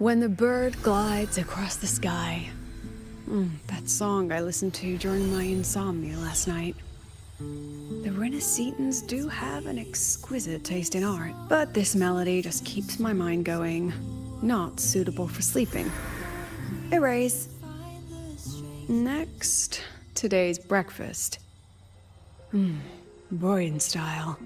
When the bird glides across the sky. That song I listened to during my insomnia last night. The Renaissance do have an exquisite taste in art, but this melody just keeps my mind going. Not suitable for sleeping. Erase. Next, today's breakfast. Boyan style.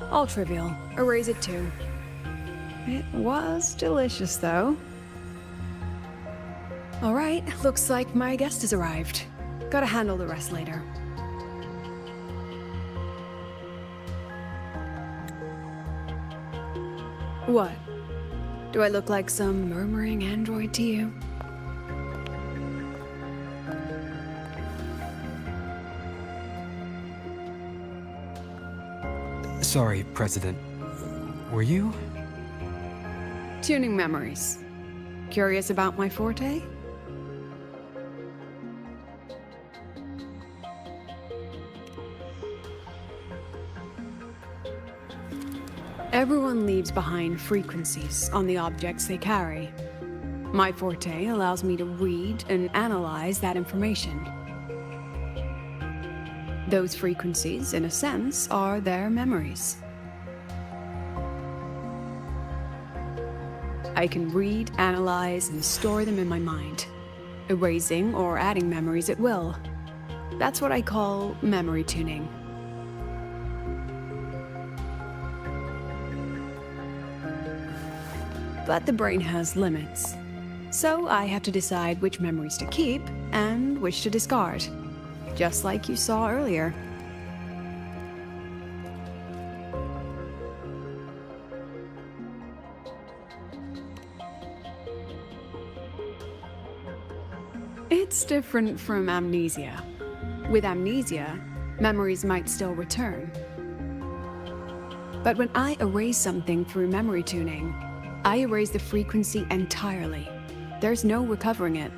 All trivial. Erase it too. It was delicious, though. All right, looks like my guest has arrived. Gotta handle the rest later. What? Do I look like some murmuring android to you? Sorry, President. Were you? Tuning memories. Curious about my forte? Everyone leaves behind frequencies on the objects they carry. My forte allows me to read and analyze that information. Those frequencies, in a sense, are their memories. I can read, analyze, and store them in my mind, erasing or adding memories at will. That's what I call memory tuning. But the brain has limits, so I have to decide which memories to keep and which to discard. Just like you saw earlier. It's different from amnesia. With amnesia, memories might still return. But when I erase something through memory tuning, I erase the frequency entirely. There's no recovering it.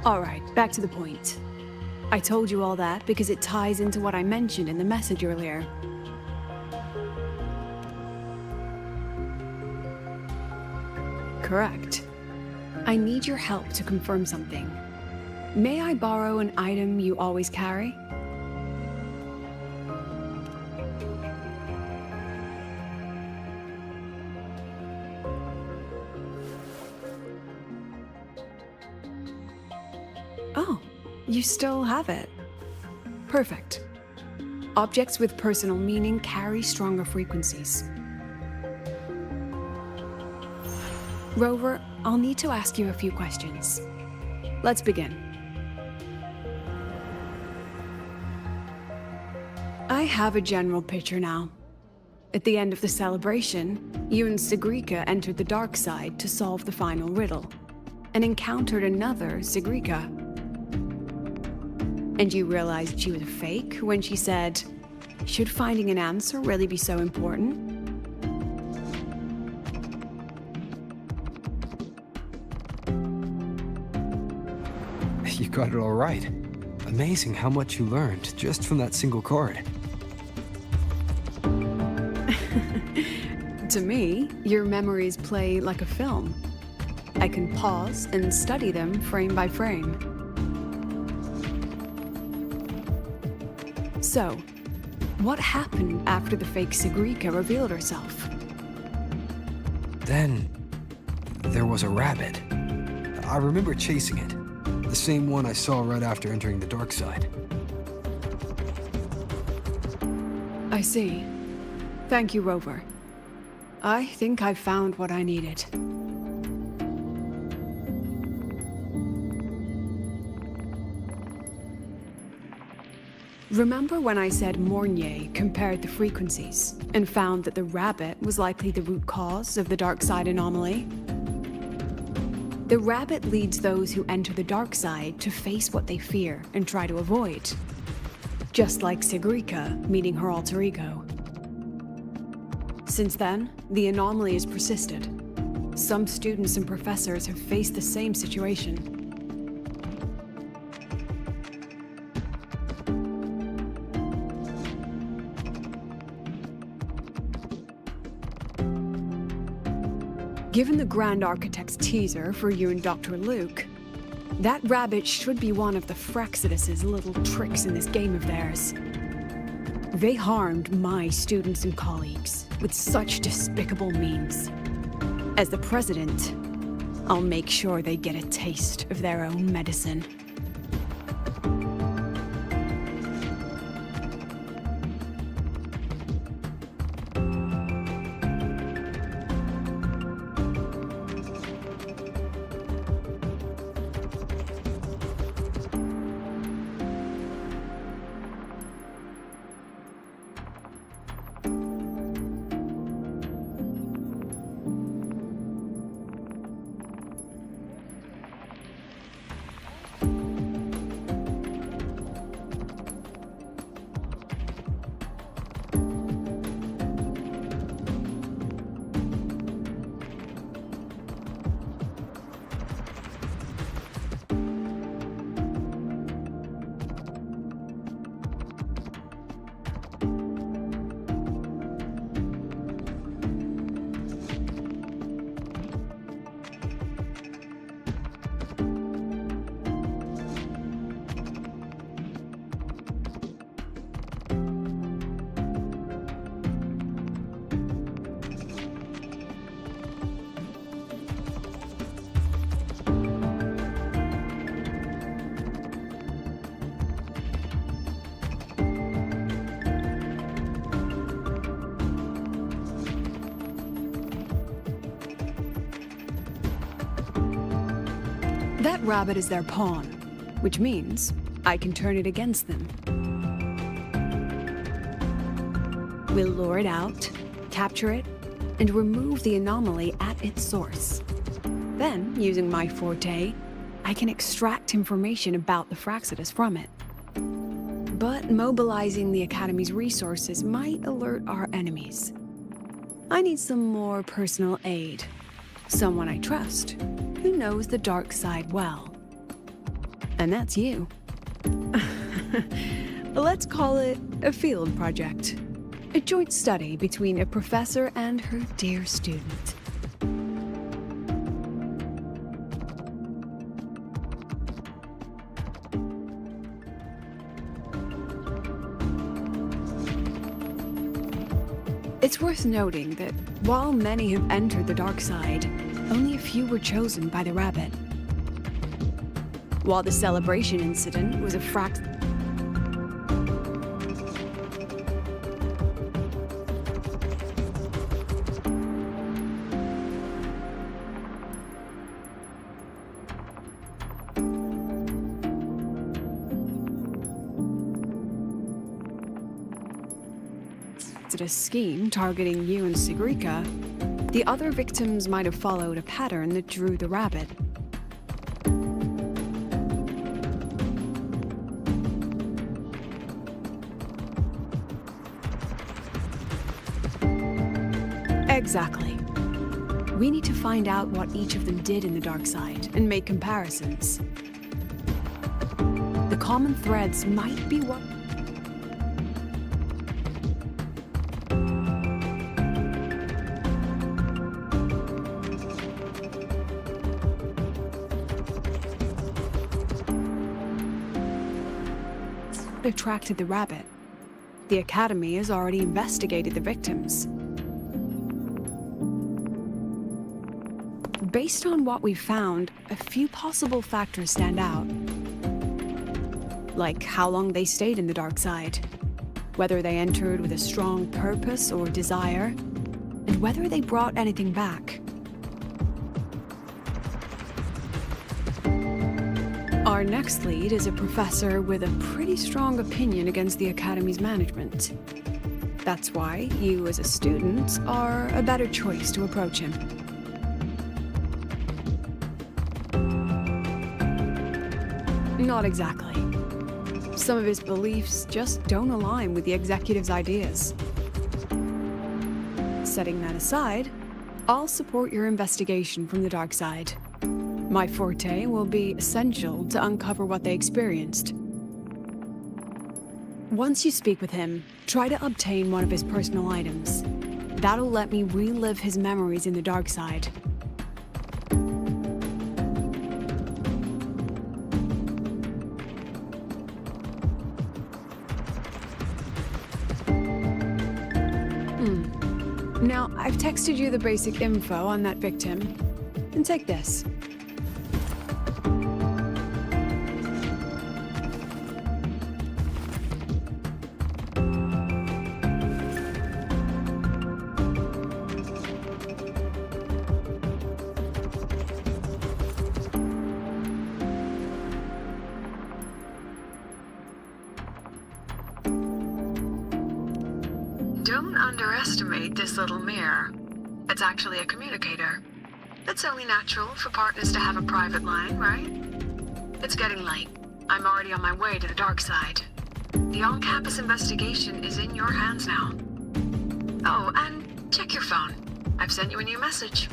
Alright, back to the point. I told you all that because it ties into what I mentioned in the message earlier. Correct. I need your help to confirm something. May I borrow an item you always carry? Oh, you still have it. Perfect. Objects with personal meaning carry stronger frequencies. Rover, I'll need to ask you a few questions. Let's begin. I have a general picture now. At the end of the celebration, you and Sigrika entered the dark side to solve the final riddle, and encountered another Sigrika. And you realized she was a fake when she said, "Should finding an answer really be so important?" You got it all right. Amazing how much you learned just from that single chord. To me, your memories play like a film. I can pause and study them frame by frame. So, what happened after the fake Sigrika revealed herself? Then, there was a rabbit. I remember chasing it. The same one I saw right after entering the dark side. I see. Thank you, Rover. I think I've found what I needed. Remember when I said Mornier compared the frequencies and found that the rabbit was likely the root cause of the dark side anomaly? The rabbit leads those who enter the dark side to face what they fear and try to avoid. Just like Sigrika meeting her alter ego. Since then, the anomaly has persisted. Some students and professors have faced the same situation. Given the Grand Architect's teaser for you and Dr. Luke, that rabbit should be one of the Fraxidus's little tricks in this game of theirs. They harmed my students and colleagues with such despicable means. As the president, I'll make sure they get a taste of their own medicine. That rabbit is their pawn, which means I can turn it against them. We'll lure it out, capture it, and remove the anomaly at its source. Then, using my forte, I can extract information about the Fraxidus from it. But mobilizing the Academy's resources might alert our enemies. I need some more personal aid. Someone I trust, who knows the dark side well. And that's you. Let's call it a field project. A joint study between a professor and her dear student. It's worth noting that while many have entered the dark side, only a few were chosen by the rabbit. While the celebration incident was a scheme targeting you and Sigrika, the other victims might have followed a pattern that drew the rabbit. Exactly. We need to find out what each of them did in the dark side and make comparisons. The common threads might be what attracted the rabbit. The Academy has already investigated the victims. Based on what we've found, a few possible factors stand out. Like how long they stayed in the dark side, whether they entered with a strong purpose or desire, and whether they brought anything back. Our next lead is a professor with a pretty strong opinion against the Academy's management. That's why you, as a student, are a better choice to approach him. Not exactly. Some of his beliefs just don't align with the executive's ideas. setting that aside, I'll support your investigation from the dark side. My forte will be essential to uncover what they experienced. Once you speak with him, try to obtain one of his personal items. That'll let me relive his memories in the dark side. Now, I've texted you the basic info on that victim. And take this. Don't underestimate this little mirror. It's actually a communicator. It's only natural for partners to have a private line, right? It's getting late. I'm already on my way to the dark side. The on-campus investigation is in your hands now. Oh, and check your phone. I've sent you a new message.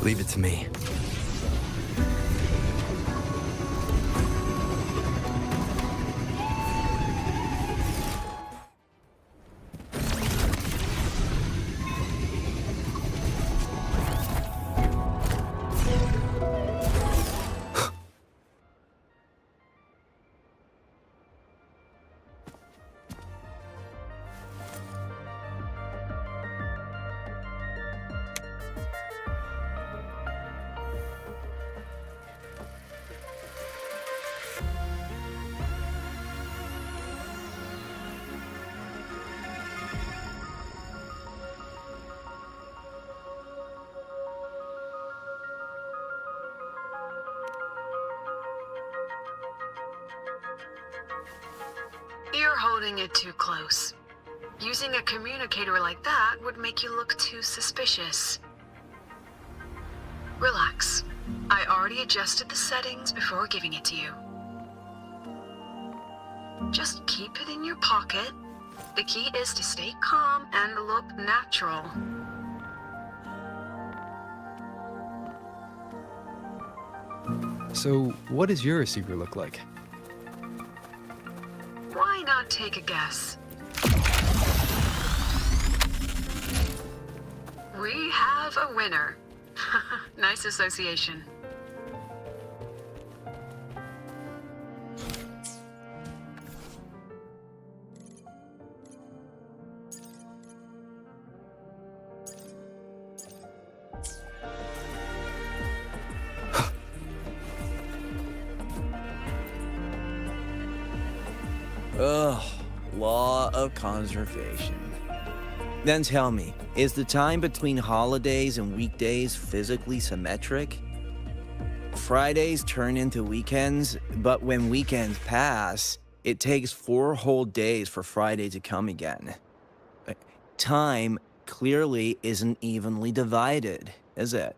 Leave it to me. You're holding it too close. Using a communicator like that would make you look too suspicious. Relax. I already adjusted the settings before giving it to you. Just keep it in your pocket. The key is to stay calm and look natural. So, what does your receiver look like? Why not take a guess? We have a winner. Nice association. Ugh, law of conservation. Then tell me, is the time between holidays and weekdays physically symmetric? Fridays turn into weekends, but when weekends pass, it takes 4 whole days for Friday to come again. Time clearly isn't evenly divided, is it?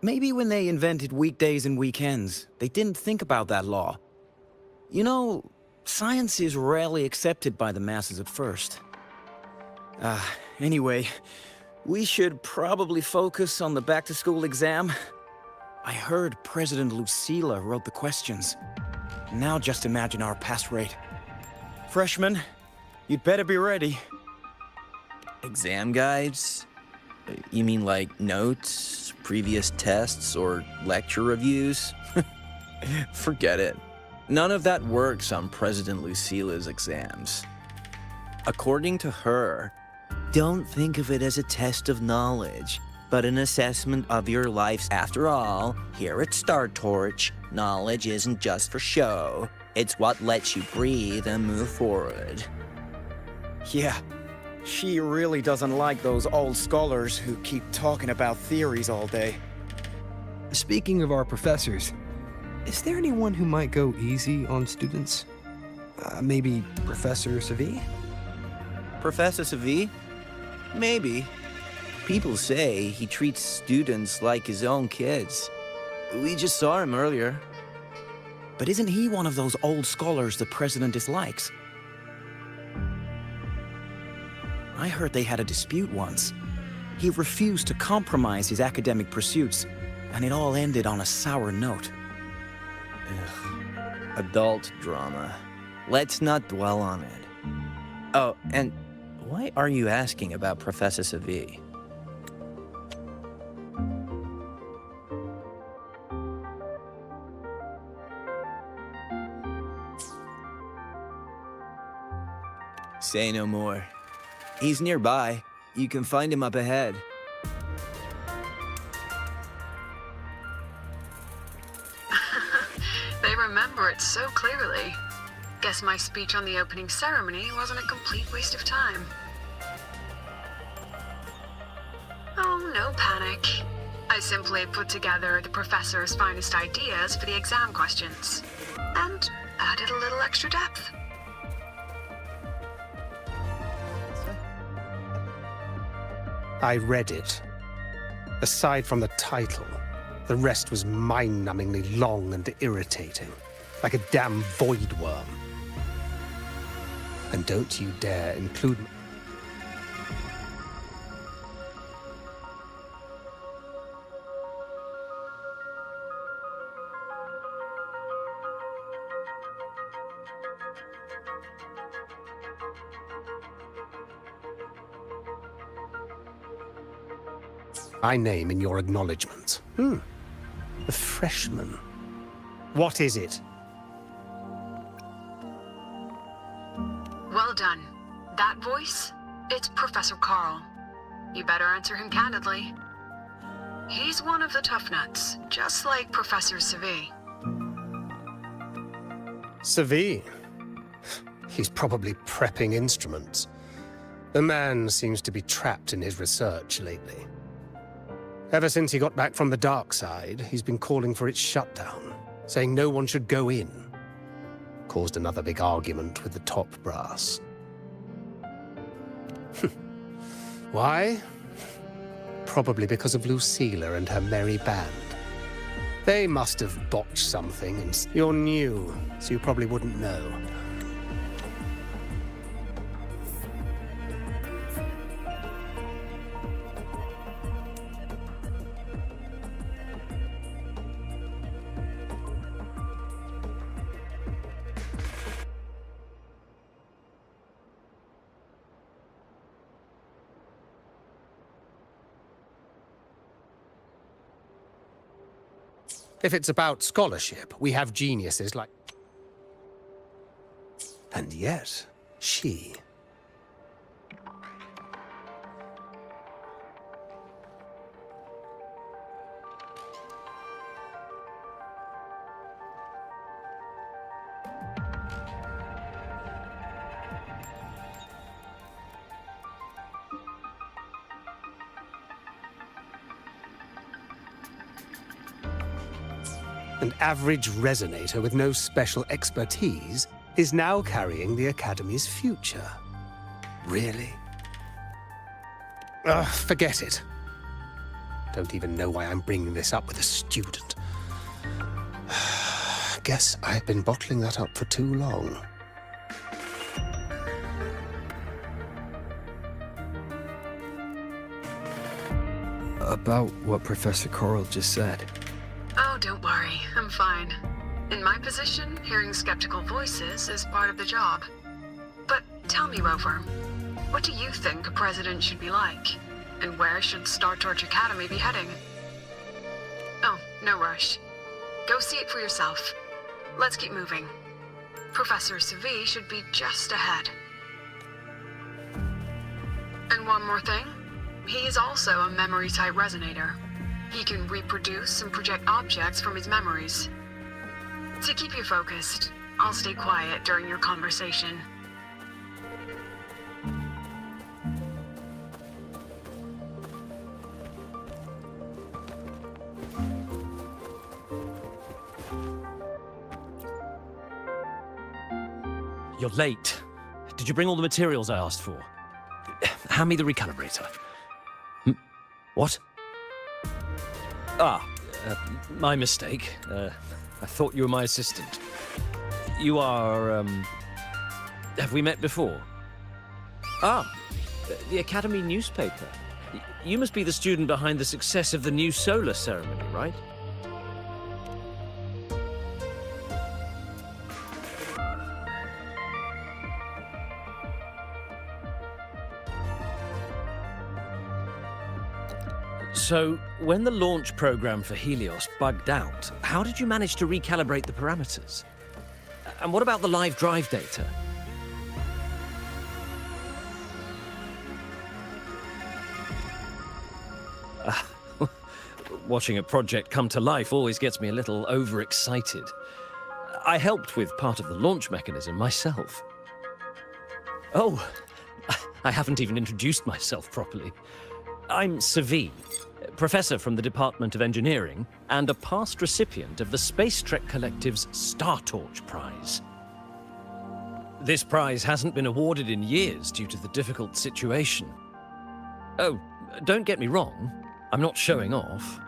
Maybe when they invented weekdays and weekends, they didn't think about that law. You know, science is rarely accepted by the masses at first. Anyway, we should probably focus on the back-to-school exam. I heard President Lucila wrote the questions. Now just imagine our pass rate. Freshmen, you'd better be ready. Exam guides? You mean like notes, previous tests, or lecture reviews? Forget it. None of that works on President Lucila's exams. According to her, don't think of it as a test of knowledge, but an assessment of your life. After all, here at Star Torch, knowledge isn't just for show. It's what lets you breathe and move forward. Yeah, she really doesn't like those old scholars who keep talking about theories all day. Speaking of our professors, is there anyone who might go easy on students? Maybe Professor Savi? Professor Savi? Maybe. People say he treats students like his own kids. We just saw him earlier. But isn't he one of those old scholars the president dislikes? I heard they had a dispute once. He refused to compromise his academic pursuits, and it all ended on a sour note. Ugh. Adult drama. Let's not dwell on it. Oh, and why are you asking about Professor Savi? Say no more. He's nearby. You can find him up ahead. They remember it so clearly. Guess my speech on the opening ceremony wasn't a complete waste of time. Oh, no panic. I simply put together the professor's finest ideas for the exam questions, and added a little extra depth. I read it. Aside from the title, the rest was mind-numbingly long and irritating, like a damn void worm. And don't you dare include... my name in your acknowledgements. A freshman. What is it? Well done. That voice? It's Professor Carl. You better answer him candidly. He's one of the tough nuts, just like Professor Savi. Savi? He's probably prepping instruments. The man seems to be trapped in his research lately. Ever since he got back from the dark side, he's been calling for its shutdown, saying no one should go in. Caused another big argument with the top brass. Why? Probably because of Lucila and her merry band. They must have botched something, and you're new, so you probably wouldn't know. If it's about scholarship, we have geniuses like... And yet, she... An average resonator with no special expertise is now carrying the Academy's future. Really? Ugh, forget it. Don't even know why I'm bringing this up with a student. Guess I've been bottling that up for too long. About what Professor Coral just said. Oh, don't worry. I'm fine. In my position, hearing skeptical voices is part of the job. But tell me, Rover, what do you think a president should be like? And where should Star Torch Academy be heading? Oh, no rush. Go see it for yourself. Let's keep moving. Professor Savi should be just ahead. And one more thing. He is also a memory-type resonator. He can reproduce and project objects from his memories. To keep you focused, I'll stay quiet during your conversation. You're late. Did you bring all the materials I asked for? Hand me the recalibrator. What? My mistake. I thought you were my assistant. You are, Have we met before? The Academy newspaper. You must be the student behind the success of the new solar ceremony, right? So, when the launch program for Helios bugged out, how did you manage to recalibrate the parameters? And what about the live drive data? Watching a project come to life always gets me a little overexcited. I helped with part of the launch mechanism myself. Oh, I haven't even introduced myself properly. I'm Savi, professor from the Department of Engineering and a past recipient of the Space Trek Collective's Star Torch Prize. This prize hasn't been awarded in years due to the difficult situation. Oh, don't get me wrong, I'm not showing off.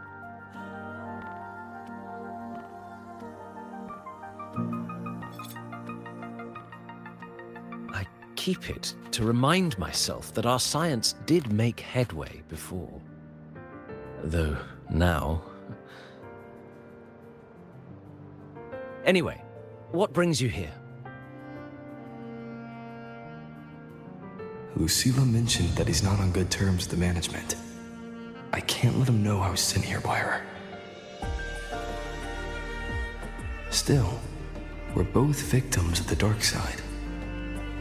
I keep it to remind myself that our science did make headway before. Though now... Anyway, what brings you here? Lucila mentioned that he's not on good terms with the management. I can't let him know I was sent here by her. Still, we're both victims of the dark side.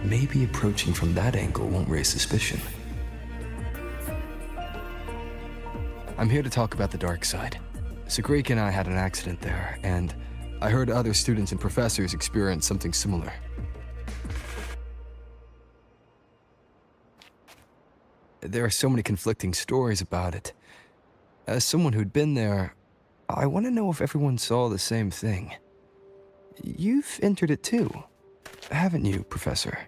Maybe approaching from that angle won't raise suspicion. I'm here to talk about the dark side. Sagrika and I had an accident there, and I heard other students and professors experience something similar. There are so many conflicting stories about it. As someone who'd been there, I want to know if everyone saw the same thing. You've entered it too, haven't you, Professor?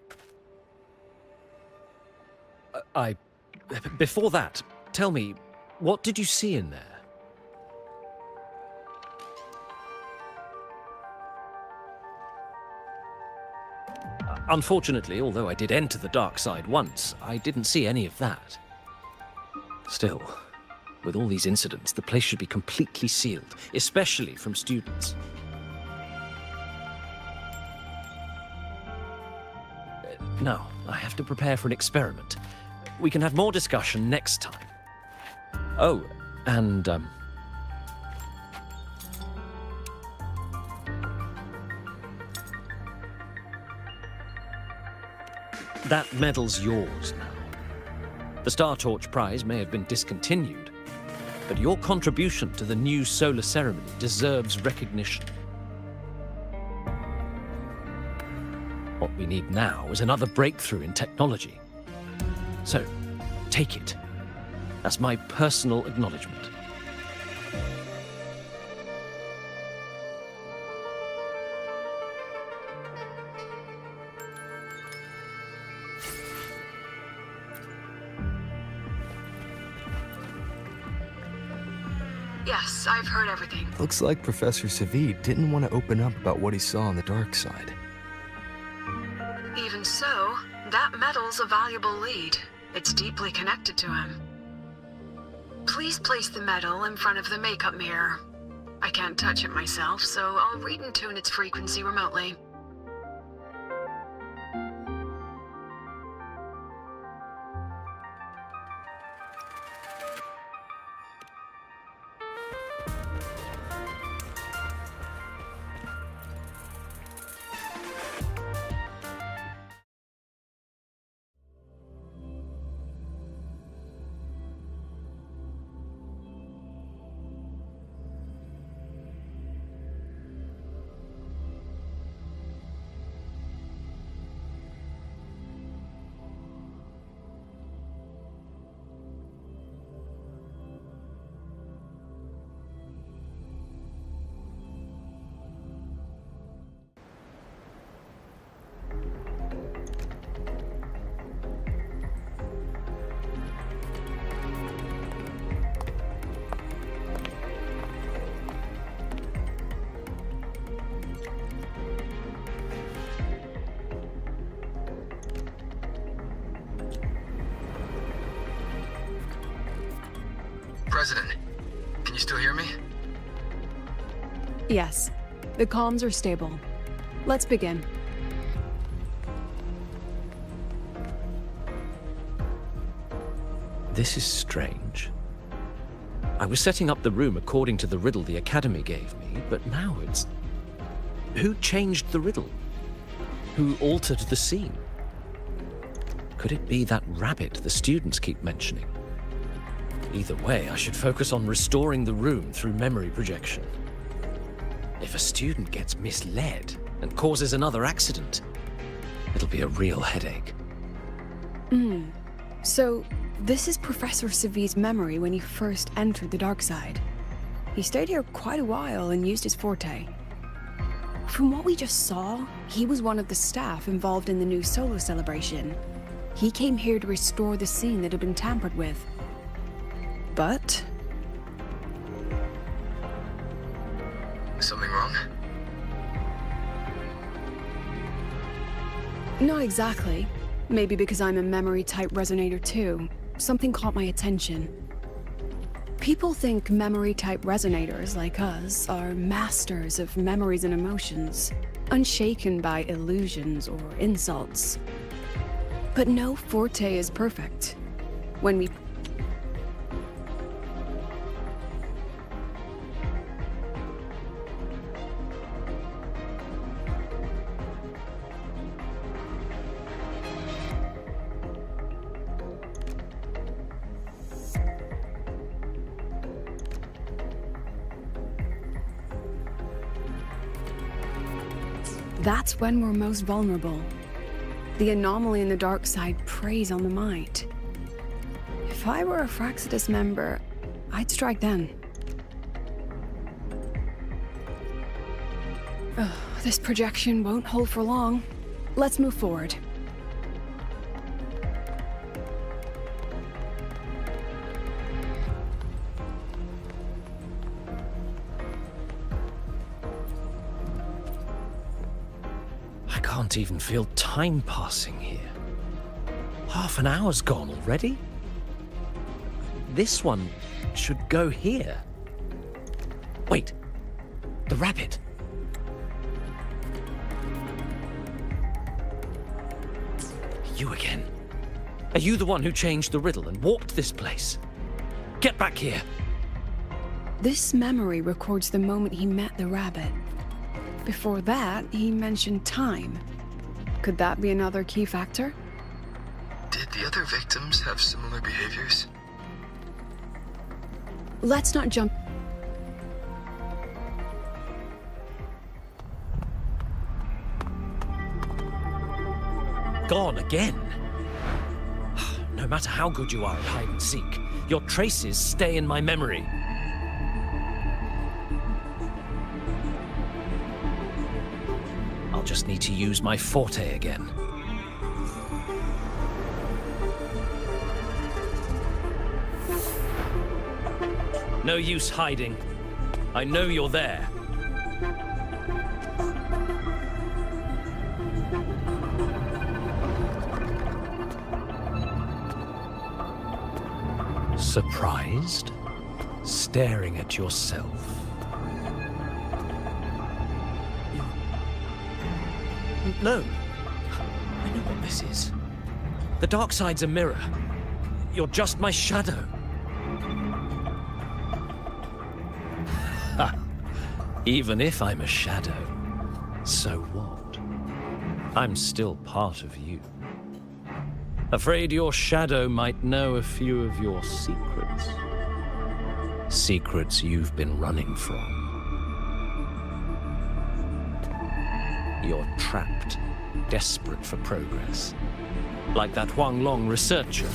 Before that, tell me, what did you see in there? Unfortunately, although I did enter the dark side once, I didn't see any of that. Still, with all these incidents, the place should be completely sealed, especially from students. Now, I have to prepare for an experiment. We can have more discussion next time. Oh, and, that medal's yours now. The Star Torch Prize may have been discontinued, but your contribution to the new solar ceremony deserves recognition. What we need now is another breakthrough in technology. So, take it. That's my personal acknowledgement. Yes, I've heard everything. Looks like Professor Savid didn't want to open up about what he saw on the dark side. Even so, that medal's a valuable lead. It's deeply connected to him. Please place the medal in front of the makeup mirror. I can't touch it myself, so I'll read and tune its frequency remotely. President, can you still hear me? Yes, the comms are stable. Let's begin. This is strange. I was setting up the room according to the riddle the Academy gave me, but now it's... Who changed the riddle? Who altered the scene? Could it be that rabbit the students keep mentioning? Either way, I should focus on restoring the room through memory projection. If a student gets misled and causes another accident, it'll be a real headache. So, this is Professor Savid's memory when he first entered the dark side. He stayed here quite a while and used his forte. From what we just saw, he was one of the staff involved in the new solo celebration. He came here to restore the scene that had been tampered with. But... Something wrong? not exactly. Maybe because I'm a memory-type resonator too. Something caught my attention. People think memory-type resonators like us are masters of memories and emotions, unshaken by illusions or insults. But no forte is perfect. When we... That's when we're most vulnerable. The anomaly in the dark side preys on the mind. If I were a Fraxidus member, I'd strike then. Ugh, this projection won't hold for long. Let's move forward. I can't even feel time passing here. Half an hour's gone already? This one should go here. Wait, the rabbit. You again. Are you the one who changed the riddle and warped this place? Get back here. This memory records the moment he met the rabbit. Before that, he mentioned time. Could that be another key factor? Did the other victims have similar behaviors? Let's not jump. Gone again. No matter how good you are at hide and seek, your traces stay in my memory. I'll just need to use my forte again. No use hiding. I know you're there. Surprised? Staring at yourself. No. I know what this is. The dark side's a mirror. You're just my shadow. Ha! Even if I'm a shadow, so what? I'm still part of you. Afraid your shadow might know a few of your secrets. Secrets you've been running from. You're trapped, desperate for progress. Like that Huang Long researcher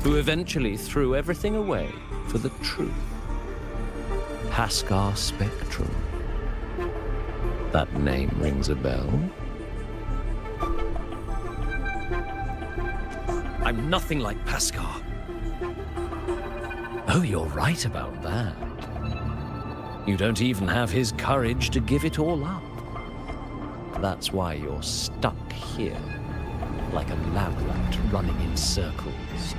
who eventually threw everything away for the truth. Pascal Spectrum. That name rings a bell. I'm nothing like Pascal. Oh, you're right about that. You don't even have his courage to give it all up. That's why you're stuck here, like a lab rat running in circles.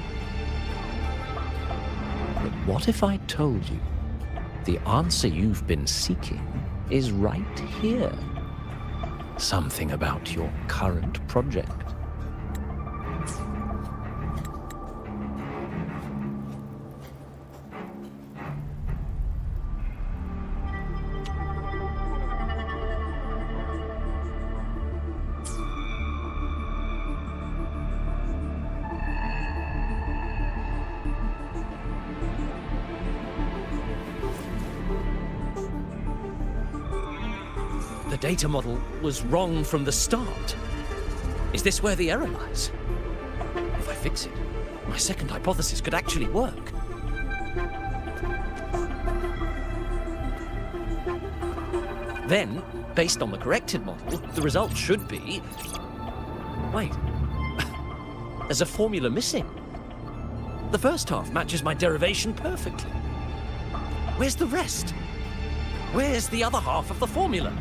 But what if I told you the answer you've been seeking is right here? Something about your current project. The data model was wrong from the start. Is this where the error lies? If I fix it, my second hypothesis could actually work. Then, based on the corrected model, the result should be... Wait. There's a formula missing. The first half matches my derivation perfectly. Where's the rest? Where's the other half of the formula?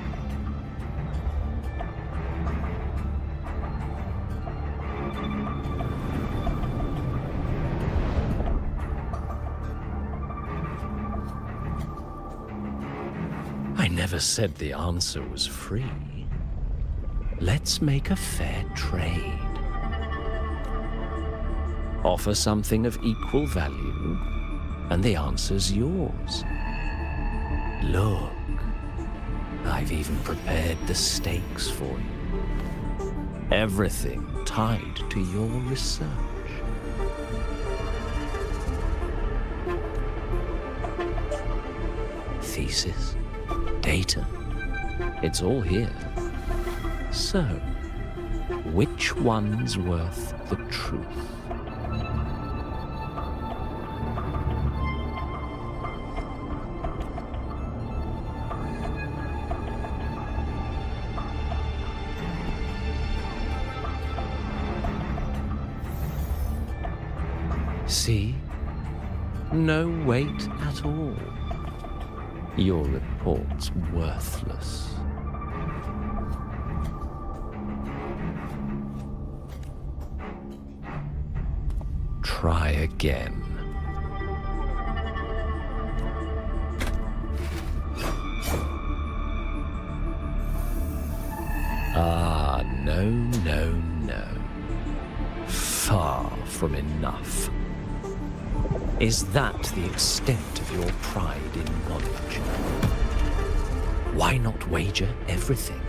I never said the answer was free. Let's make a fair trade. Offer something of equal value, and the answer's yours. Look, I've even prepared the stakes for you. Everything tied to your research. Thesis, data, it's all here. So, which one's worth the truth? See? No weight at all. Your report's worthless. Try again. Ah, no, no, no. Far from enough. Is that the extent of your pride in knowledge? Why not wager everything?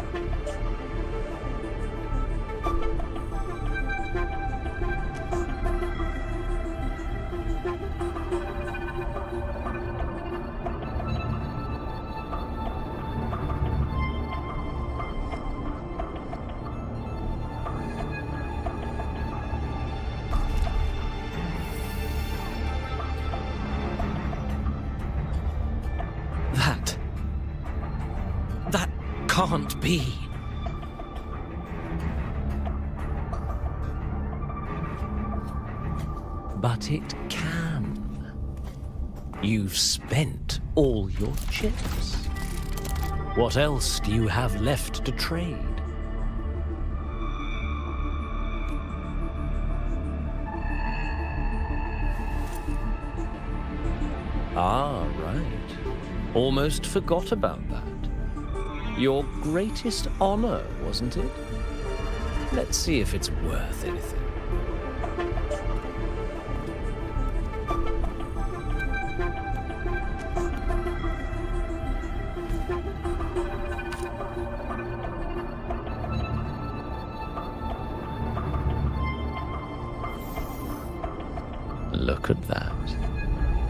That can't be. But it can. You've spent all your chips. What else do you have left to trade? Ah, right. Almost forgot about that. Your greatest honor, wasn't it? Let's see if it's worth anything. Look at that.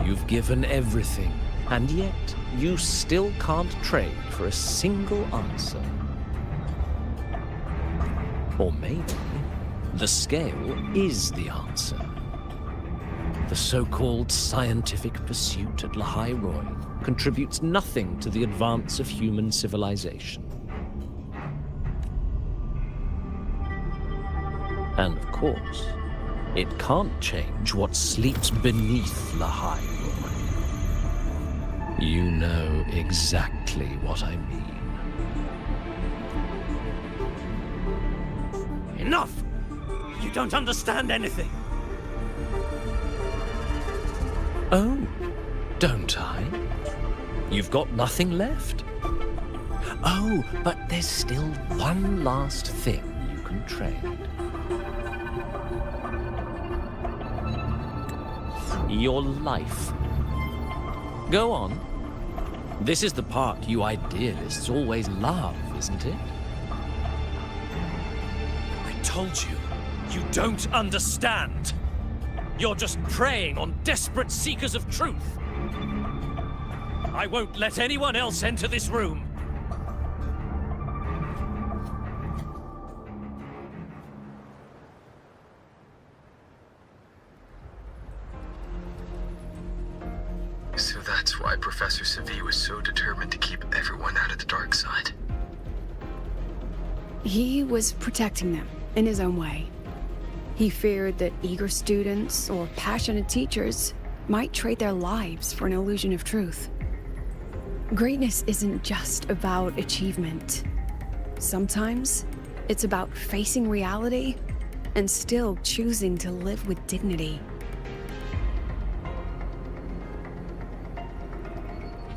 You've given everything, and yet you still can't trade for a single answer. Or maybe the scale is the answer. The so-called scientific pursuit at La Hai Roi contributes nothing to the advance of human civilization. And of course, it can't change what sleeps beneath La Hai Roi. You know exactly what I mean. Enough! You don't understand anything! Oh, don't I? You've got nothing left? Oh, but there's still one last thing you can trade. Your life. Go on. This is the part you idealists always love, isn't it? I told you, you don't understand. You're just preying on desperate seekers of truth. I won't let anyone else enter this room. So that's why Professor Savi was so determined to keep everyone out of the dark side. He was protecting them in his own way. He feared that eager students or passionate teachers might trade their lives for an illusion of truth. Greatness isn't just about achievement. Sometimes it's about facing reality and still choosing to live with dignity.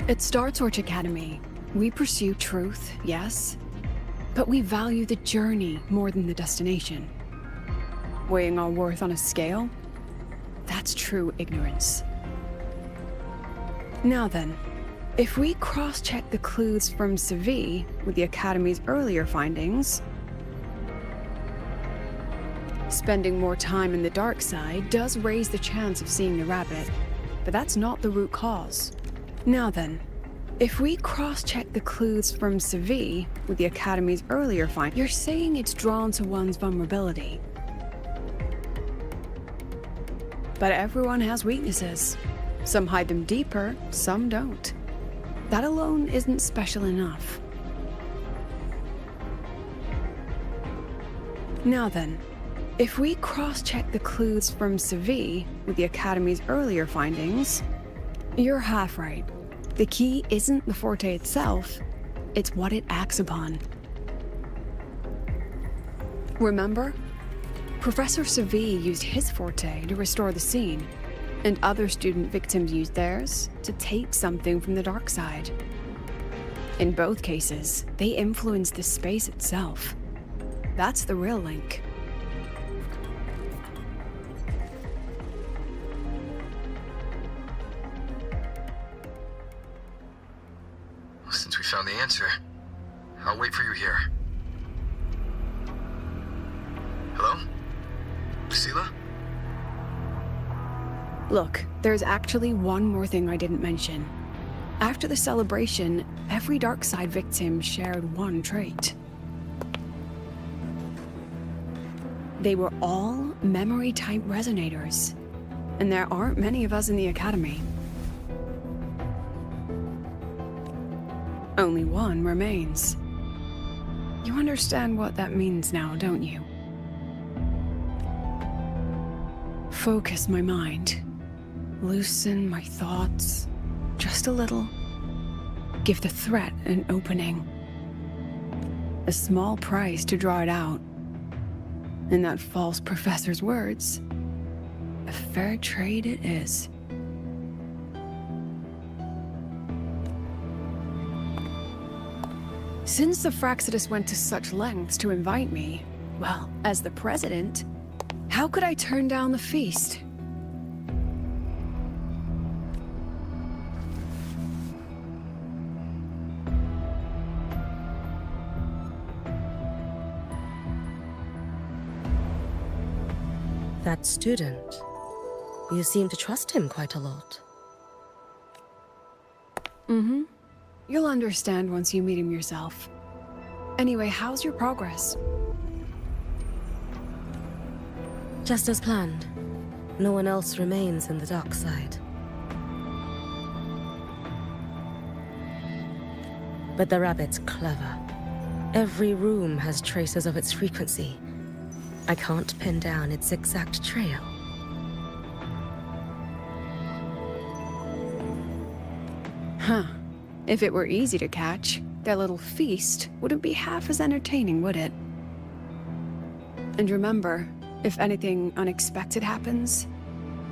At Star Torch Academy, we pursue truth, yes, but we value the journey more than the destination. Weighing our worth on a scale? That's true ignorance. Now then, if we cross-check the clues from Savi with the Academy's earlier findings, spending more time in the dark side does raise the chance of seeing the rabbit, but that's not the root cause. Now then, if we cross-check the clues from Savi with the Academy's earlier findings, you're saying it's drawn to one's vulnerability. But everyone has weaknesses. Some hide them deeper, some don't. That alone isn't special enough. Now then, if we cross-check the clues from Savi with the Academy's earlier findings, you're half right. The key isn't the forte itself, it's what it acts upon. Remember? Professor Savi used his forte to restore the scene, and other student victims used theirs to take something from the dark side. In both cases, they influenced the space itself. That's the real link. Well, since we found the answer, I'll wait for you here. Hello? Lucila? Look, there's actually one more thing I didn't mention. After the celebration, every dark side victim shared one trait. They were all memory-type resonators, and there aren't many of us in the Academy. Only one remains. You understand what that means now, don't you? Focus my mind. Loosen my thoughts. Just a little. give the threat an opening. A small price to draw it out. In that false professor's words, a fair trade it is. Since the Fraxidus went to such lengths to invite me, well, as the president, how could I turn down the feast? That student. You seem to trust him quite a lot. Mm-hmm. You'll understand once you meet him yourself. Anyway, how's your progress? Just as planned. No one else remains in the dark side. But the rabbit's clever. Every room has traces of its frequency. I can't pin down its exact trail. Huh. If it were easy to catch, that little feast wouldn't be half as entertaining, would it? And remember, if anything unexpected happens,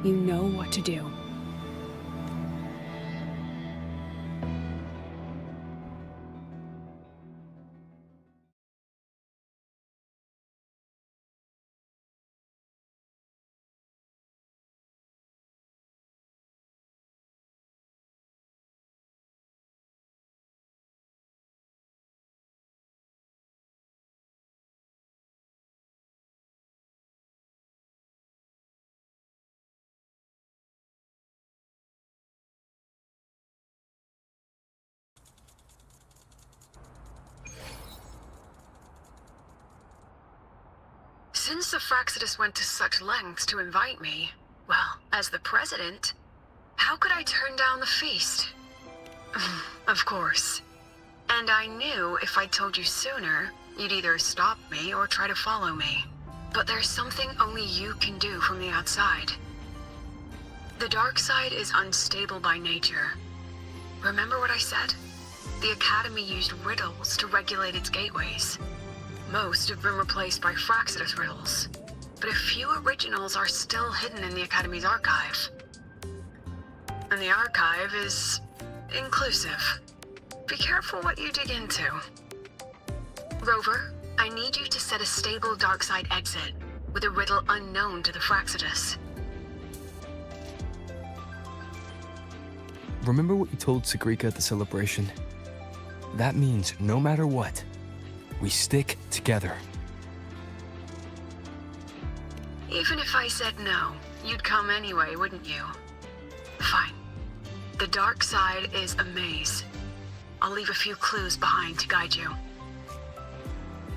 you know what to do. Since the Fraxidus went to such lengths to invite me, well, as the president, how could I turn down the feast? Of course. And I knew if I told you sooner, you'd either stop me or try to follow me. But there's something only you can do from the outside. The dark side is unstable by nature. Remember what I said? The Academy used riddles to regulate its gateways. Most have been replaced by Fraxidus riddles, but a few originals are still hidden in the Academy's archive. And the archive is inclusive. Be careful what you dig into. Rover, I need you to set a stable dark side exit with a riddle unknown to the Fraxidus. Remember what you told Sagrika at the celebration? That means no matter what, we stick together. Even if I said no, you'd come anyway, wouldn't you? Fine. The dark side is a maze. I'll leave a few clues behind to guide you.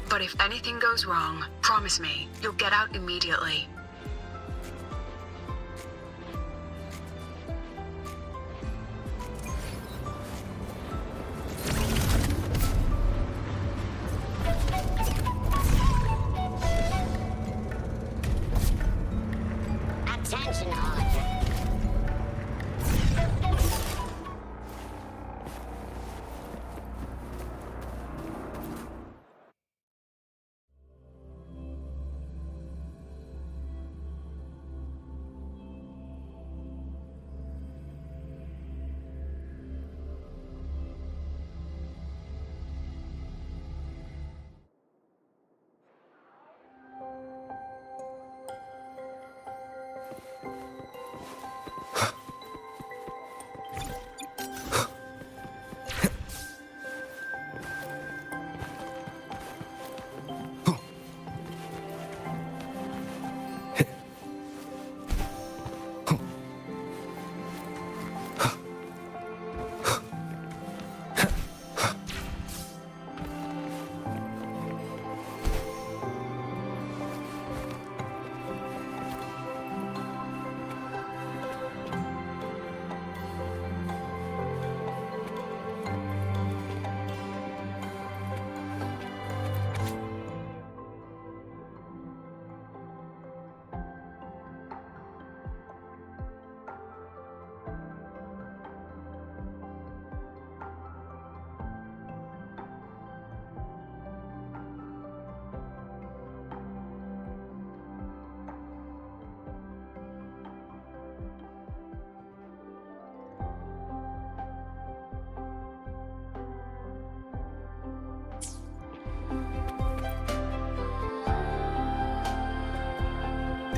But if anything goes wrong, promise me, you'll get out immediately. Attention all.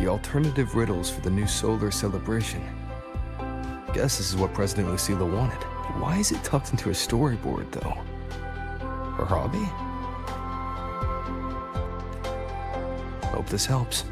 The alternative riddles for the new solar celebration. Guess this is what President Lucila wanted. Why is it tucked into a storyboard, though? Her hobby? Hope this helps.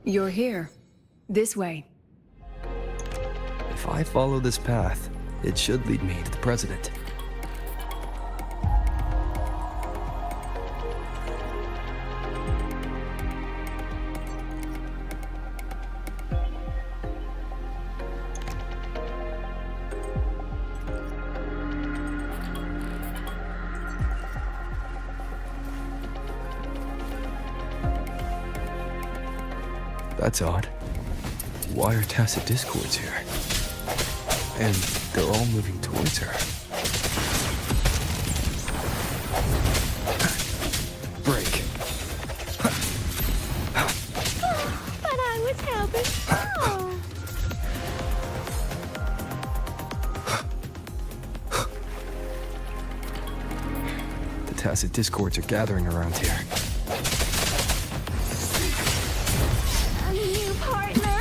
You're here. This way. If I follow this path, it should lead me to the president. That's odd. Why are tacit discords here? And they're all moving towards her. Break. But I was helping. Oh. The tacit discords are gathering around here. A new partner.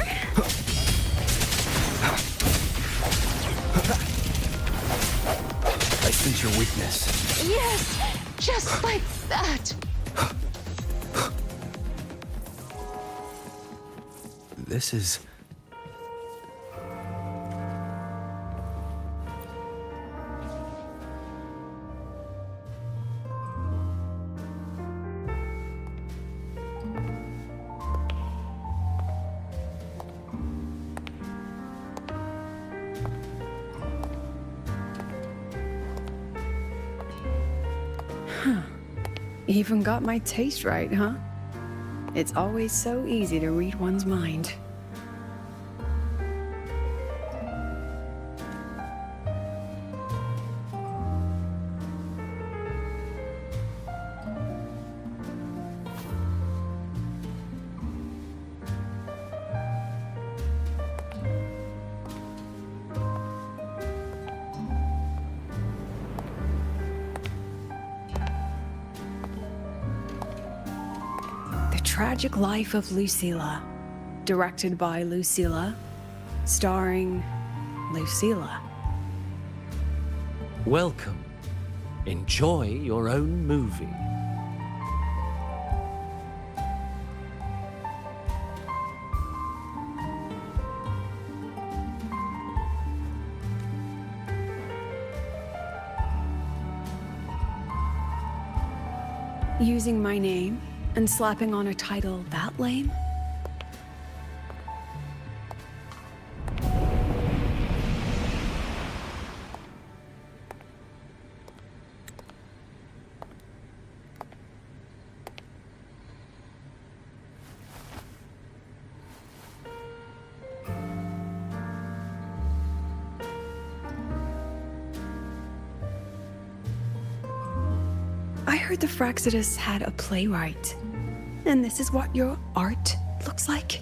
I sense your weakness. Yes, just like that. This is... Even got my taste right, huh? It's always so easy to read one's mind. Tragic Life of Lucila, directed by Lucila, starring Lucila. Welcome. Enjoy your own movie. Using my name, And slapping on a title that lame? I heard the Fraxidus had a playwright. And this is what your art looks like?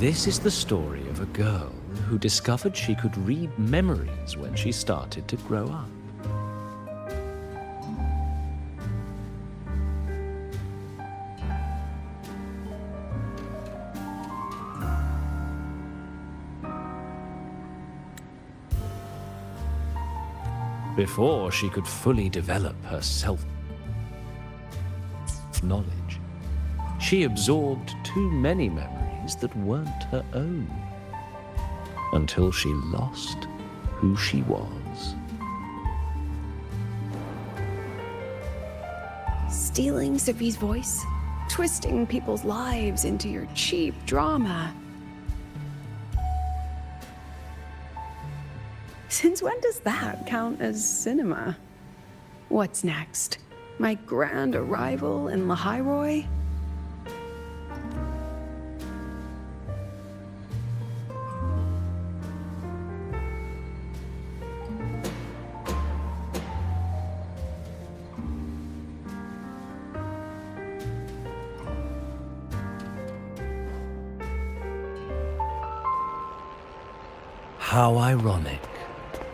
This is the story of a girl who discovered she could read memories when she started to grow up. Before she could fully develop her self-knowledge, she absorbed too many memories that weren't her own, until she lost who she was. Stealing Sophie's voice? Twisting people's lives into your cheap drama? Since when does that count as cinema? What's next? My grand arrival in La Hi Loi? How ironic.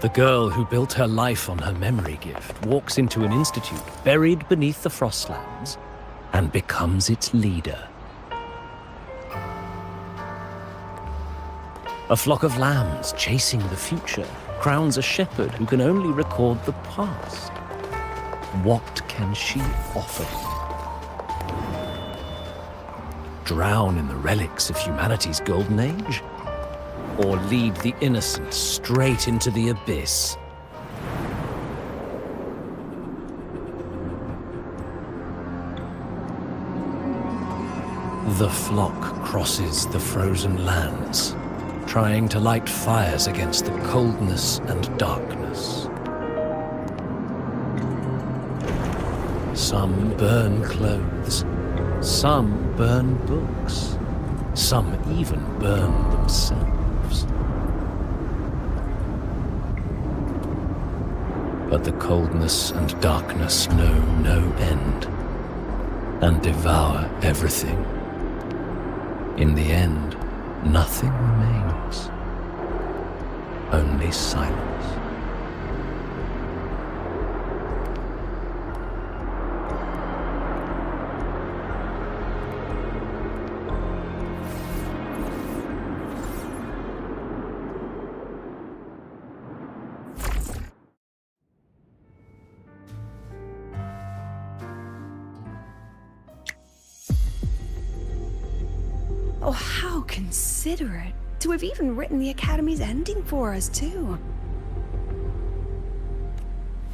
The girl who built her life on her memory gift walks into an institute buried beneath the Frostlands and becomes its leader. A flock of lambs chasing the future crowns a shepherd who can only record the past. What can she offer him? Drown in the relics of humanity's golden age? Or lead the innocent straight into the abyss? The flock crosses the frozen lands, trying to light fires against the coldness and darkness. Some burn clothes, some burn books, some even burn themselves. But the coldness and darkness know no end, and devour everything. In the end, nothing remains, only silence. Oh, how considerate to have even written the Academy's ending for us, too.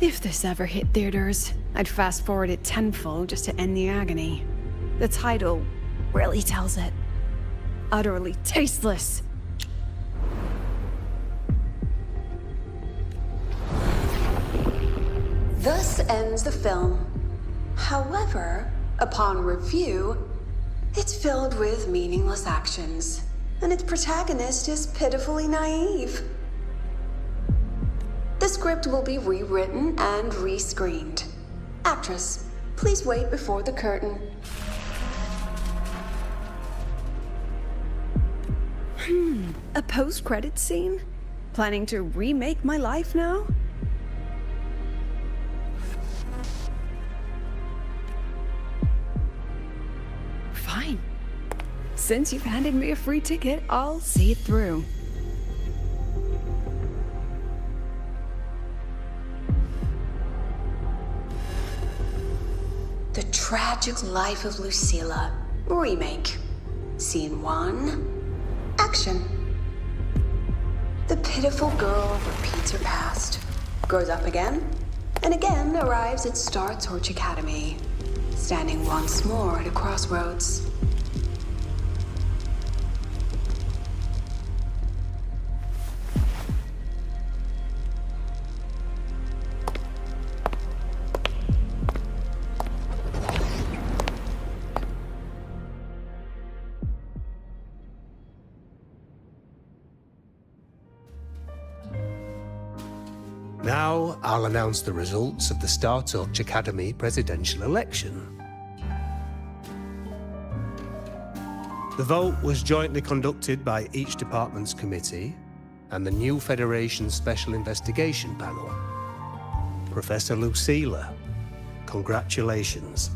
If this ever hit theaters, I'd fast forward it tenfold just to end the agony. The title really tells it. Utterly tasteless. Thus ends the film. However, upon review, it's filled with meaningless actions, and its protagonist is pitifully naive. The script will be rewritten and rescreened. Actress, please wait before the curtain. A post-credits scene? Planning to remake my life now? Fine. Since you've handed me a free ticket, I'll see it through. The Tragic Life of Lucilla, remake. Scene 1, action. The pitiful girl repeats her past, grows up again, and again arrives at Star Torch Academy, standing once more at a crossroads. Now, I'll announce the results of the Star Torch Academy presidential election. The vote was jointly conducted by each department's committee and the new Federation Special Investigation Panel. Professor Lucilla, congratulations.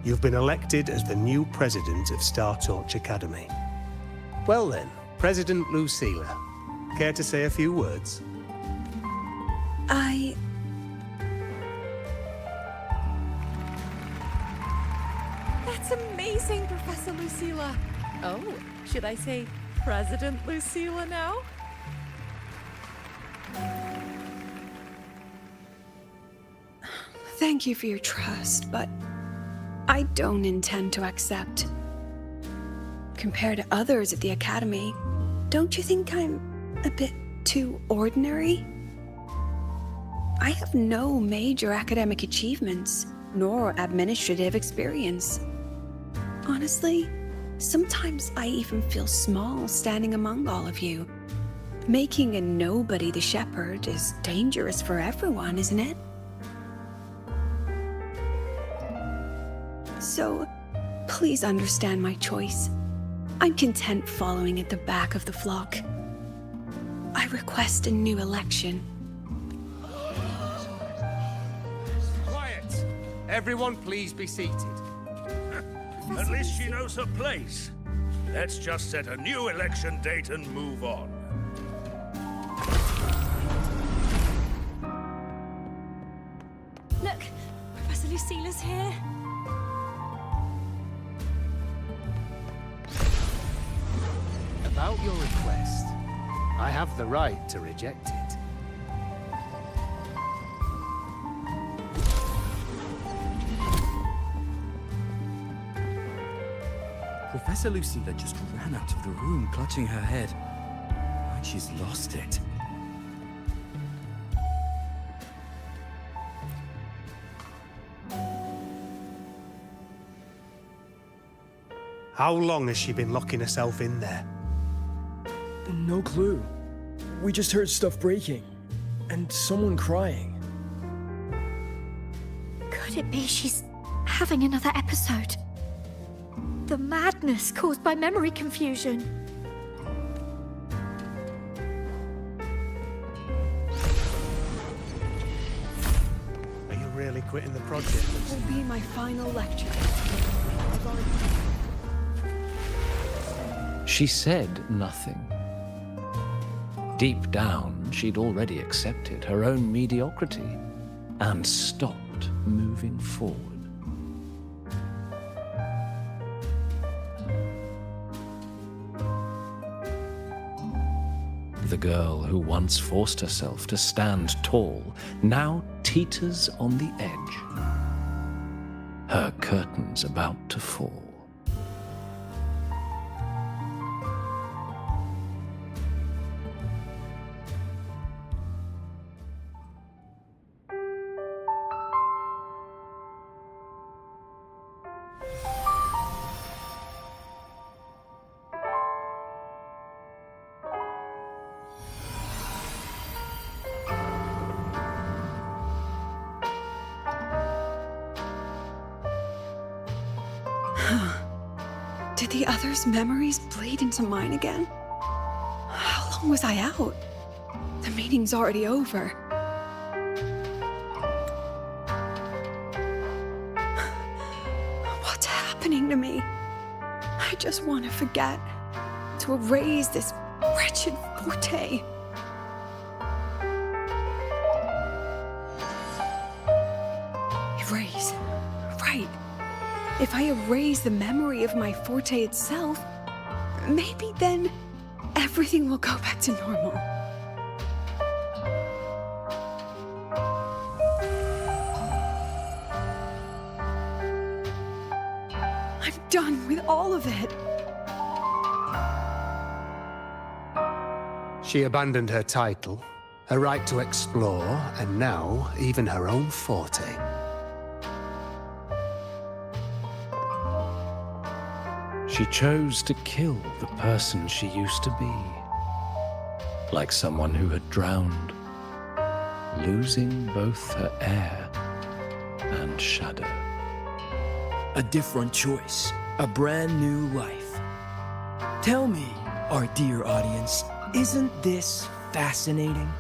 You've been elected as the new president of Star Torch Academy. Well then, President Lucilla, care to say a few words? That's amazing, Professor Lucilla. Oh, should I say President Lucilla now? Thank you for your trust, but I don't intend to accept. Compared to others at the Academy, don't you think I'm a bit too ordinary? I have no major academic achievements, nor administrative experience. Honestly, sometimes I even feel small standing among all of you. Making a nobody the shepherd is dangerous for everyone, isn't it? So, please understand my choice. I'm content following at the back of the flock. I request a new election. Quiet! Everyone please be seated. At least she knows her place. Let's just set a new election date and move on. Look, Professor Lucilla's here. About your request, I have the right to reject it. Professor Lucilla just ran out of the room, clutching her head. Like she's lost it. How long has she been locking herself in there? No clue. We just heard stuff breaking. And someone crying. Could it be she's having another episode? The madness caused by memory confusion. Are you really quitting the project? This will be my final lecture. She said nothing. Deep down, she'd already accepted her own mediocrity and stopped moving forward. The girl who once forced herself to stand tall now teeters on the edge. Her curtain's about to fall. Did the others' memories bleed into mine again? How long was I out? The meeting's already over. What's happening to me? I just want to forget, to erase this wretched forte. Erase. Right. If I erase the memory of my forte itself, maybe then everything will go back to normal. I'm done with all of it. She abandoned her title, her right to explore, and now even her own forte. She chose to kill the person she used to be. Like someone who had drowned, losing both her air and shadow. A different choice, a brand new life. Tell me, our dear audience, isn't this fascinating?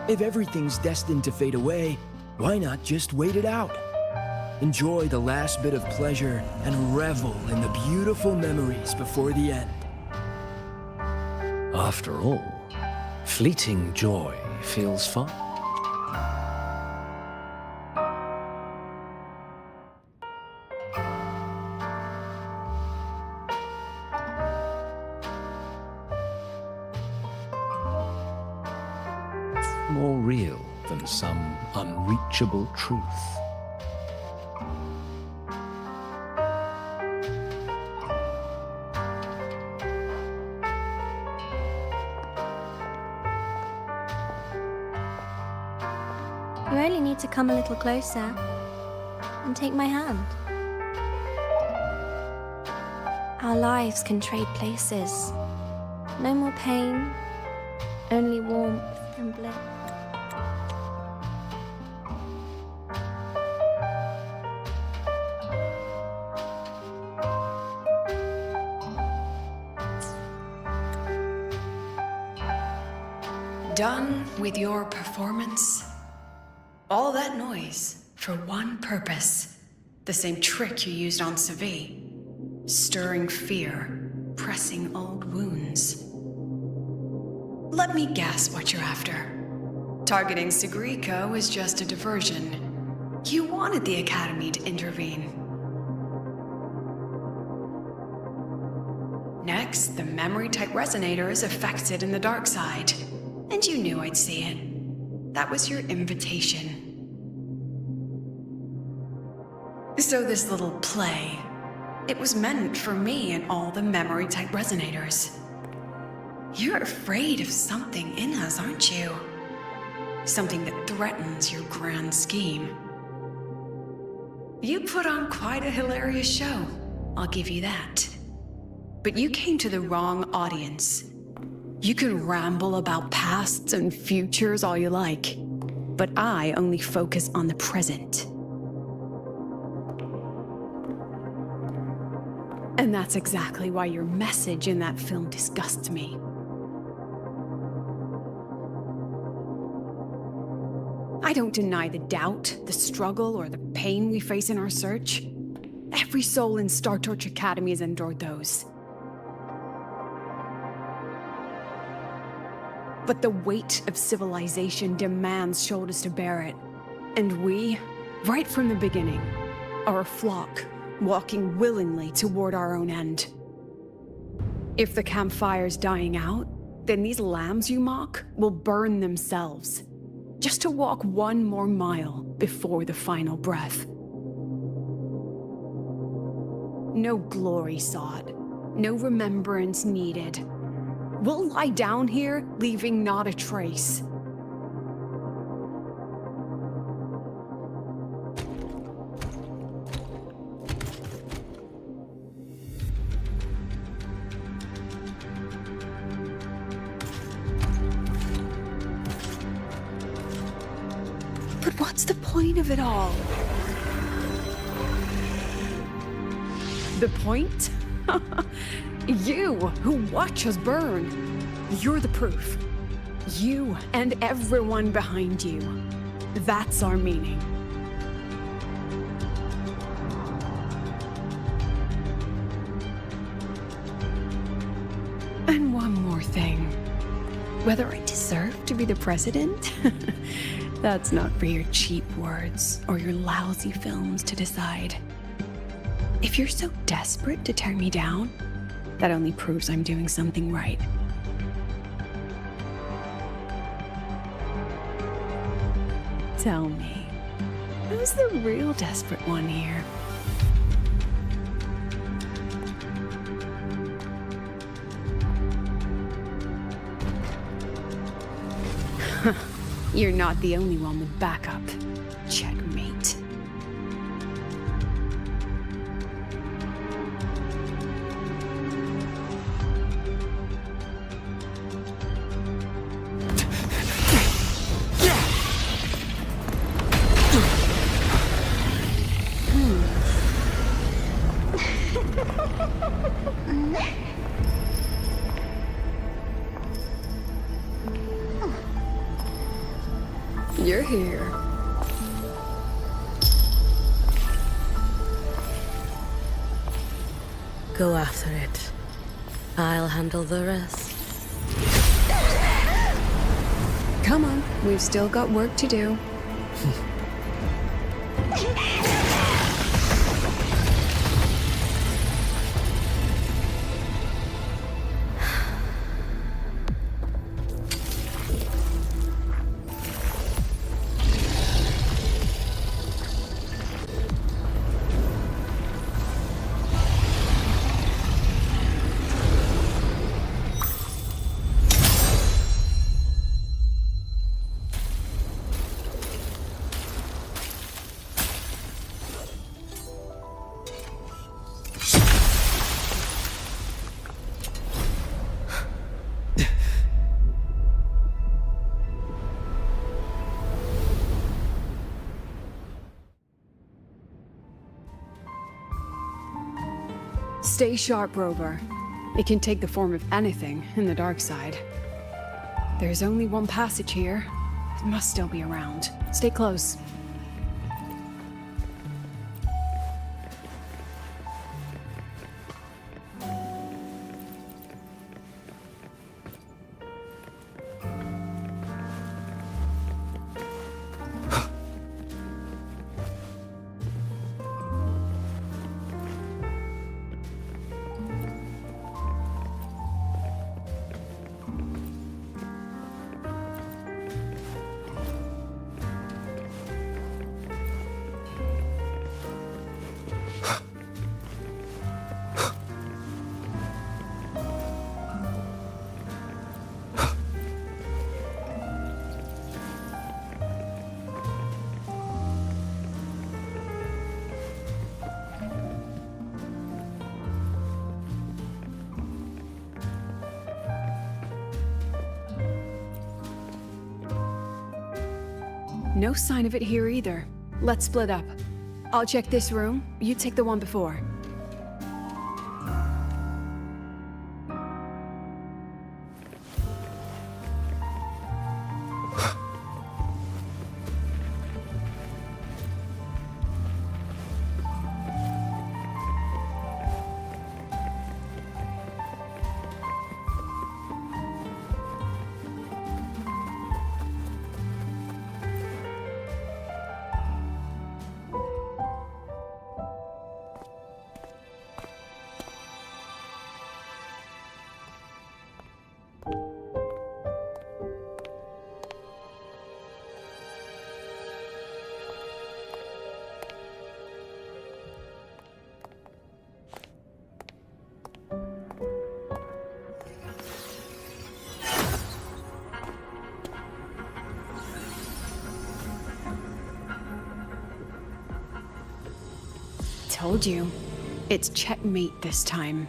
If everything's destined to fade away, why not just wait it out? Enjoy the last bit of pleasure and revel in the beautiful memories before the end. After all, fleeting joy feels fun. More real than some unreachable truth. You only need to come a little closer and take my hand. Our lives can trade places. No more pain, only warmth and bliss. Done with your performance? All that noise for one purpose. The same trick you used on Savi. Stirring fear, pressing old wounds. Let me guess what you're after. Targeting Sigriko was just a diversion. You wanted the Academy to intervene. Next, the memory-type resonator is affected in the dark side. And you knew I'd see it. That was your invitation. So this little play, it was meant for me and all the memory-type resonators. You're afraid of something in us, aren't you? Something that threatens your grand scheme. You put on quite a hilarious show, I'll give you that. But you came to the wrong audience. You can ramble about pasts and futures all you like, but I only focus on the present. And that's exactly why your message in that film disgusts me. I don't deny the doubt, the struggle, or the pain we face in our search. Every soul in Star Torch Academy has endured those. But the weight of civilization demands shoulders to bear it. And we, right from the beginning, are a flock, walking willingly toward our own end. If the campfire's dying out, then these lambs you mock will burn themselves, just to walk one more mile before the final breath. No glory sought, no remembrance needed. We'll lie down here, leaving not a trace. But what's the point of it all? The point? You, who watch us burn. You're the proof. You and everyone behind you. That's our meaning. And one more thing. Whether I deserve to be the president? That's not for your cheap words or your lousy films to decide. If you're so desperate to tear me down, that only proves I'm doing something right. Tell me, who's the real desperate one here? You're not the only one with backup. Checkmate. You're here. Go after it. I'll handle the rest. Come on, we've still got work to do. Stay sharp, Rover. It can take the form of anything in the dark side. There's only one passage here. It must still be around. Stay close. No sign of it here either. Let's split up. I'll check this room, you take the one before. Told you. It's checkmate this time.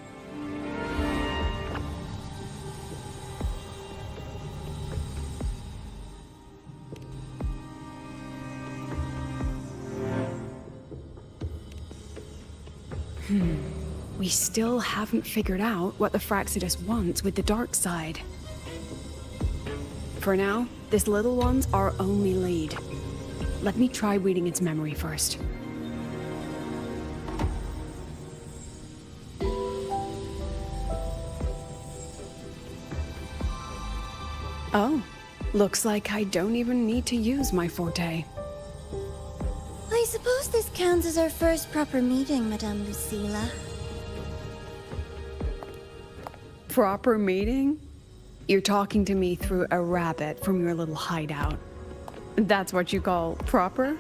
We still haven't figured out what the Fraxidus wants with the dark side. For now, this little one's our only lead. Let me try reading its memory first. Oh, looks like I don't even need to use my forte. I suppose this counts as our first proper meeting, Madame Lucilla. Proper meeting? You're talking to me through a rabbit from your little hideout. That's what you call proper?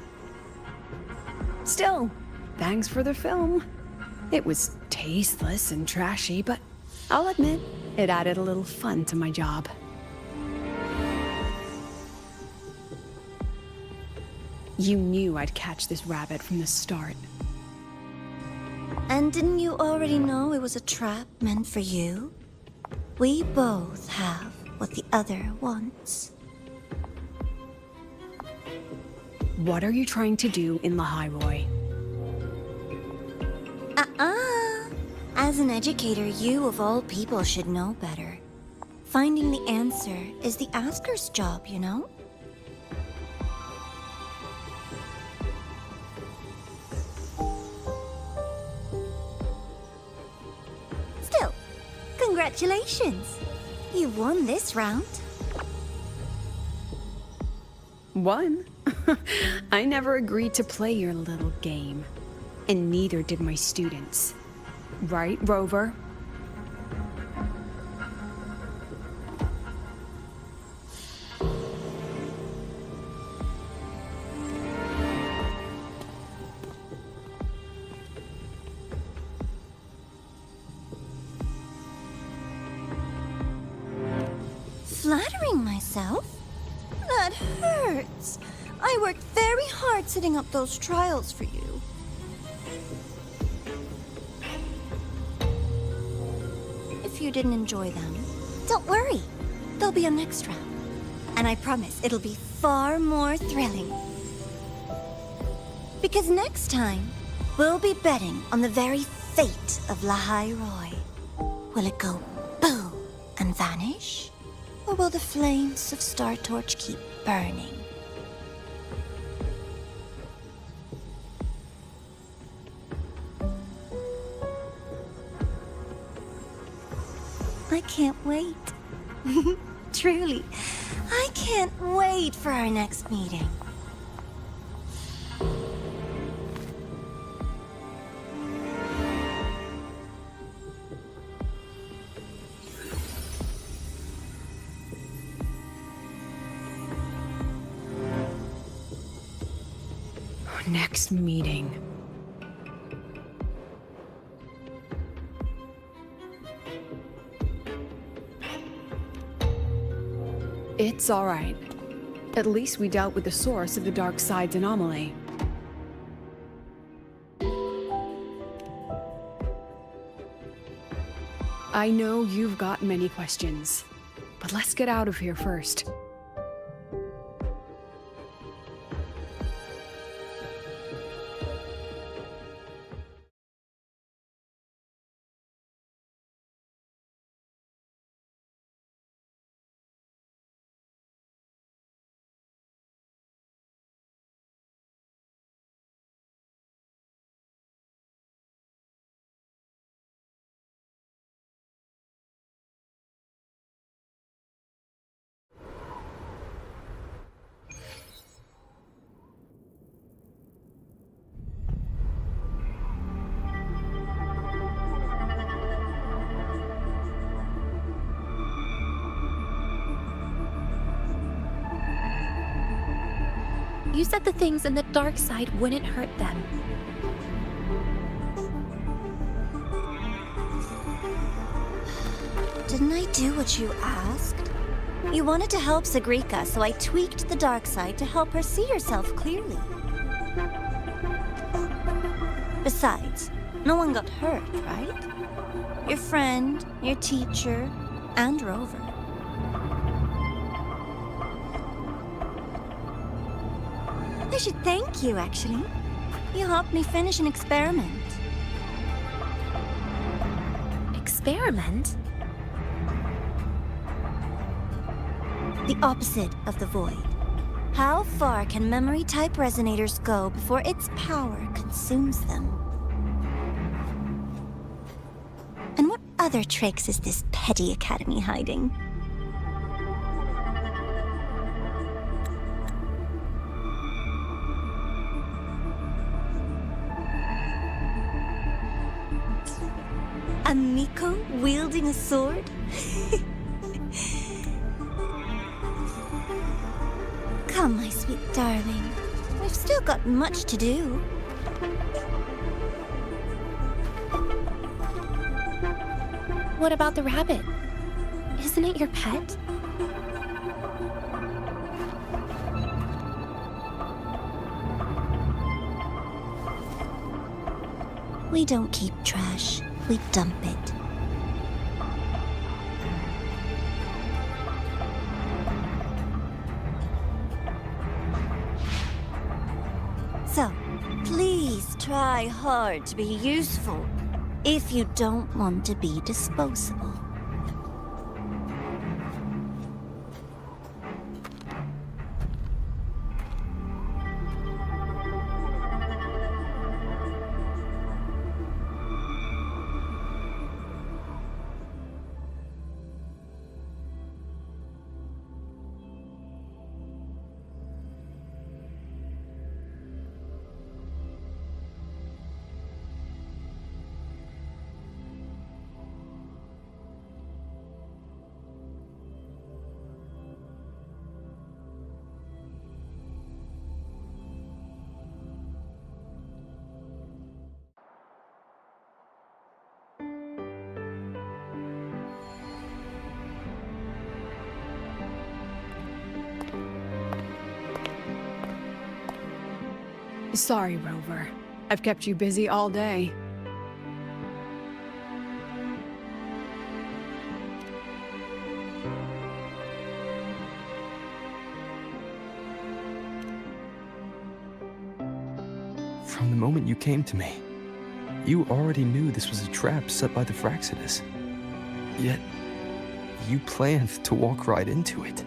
Still, thanks for the film. It was tasteless and trashy, but I'll admit, it added a little fun to my job. You knew I'd catch this rabbit from the start. And didn't you already know it was a trap meant for you? We both have what the other wants. What are you trying to do in La Hai Loi? As an educator, you of all people should know better. Finding the answer is the asker's job, you know? Still, congratulations! You won this round. Won? I never agreed to play your little game. And neither did my students. Right, Rover? Flattering myself? That hurts. I worked very hard setting up those trials for you. If you didn't enjoy them, don't worry. There'll be a next round. And I promise it'll be far more thrilling. Because next time, we'll be betting on the very fate of La Hai Loi. Will it go boo and vanish? Or will the flames of Star Torch keep burning? I can't wait. Truly, I can't wait for our next meeting. Our next meeting. It's all right. At least we dealt with the source of the dark side's anomaly. I know you've got many questions, but let's get out of here first. You said the things in the dark side wouldn't hurt them. Didn't I do what you asked? You wanted to help Sagrika, so I tweaked the dark side to help her see herself clearly. Besides, no one got hurt, right? Your friend, your teacher, and Rover. I should thank you, actually. You helped me finish an experiment. Experiment? the opposite of the void. How far can memory-type resonators go before its power consumes them? And what other tricks is this petty academy hiding? A Miko wielding a sword? Come, my sweet darling. We've still got much to do. What about the rabbit? Isn't it your pet? We don't keep trash. We dump it. So, please try hard to be useful if you don't want to be disposable. Sorry, Rover. I've kept you busy all day. From the moment you came to me, you already knew this was a trap set by the Fraxidus. Yet, you planned to walk right into it.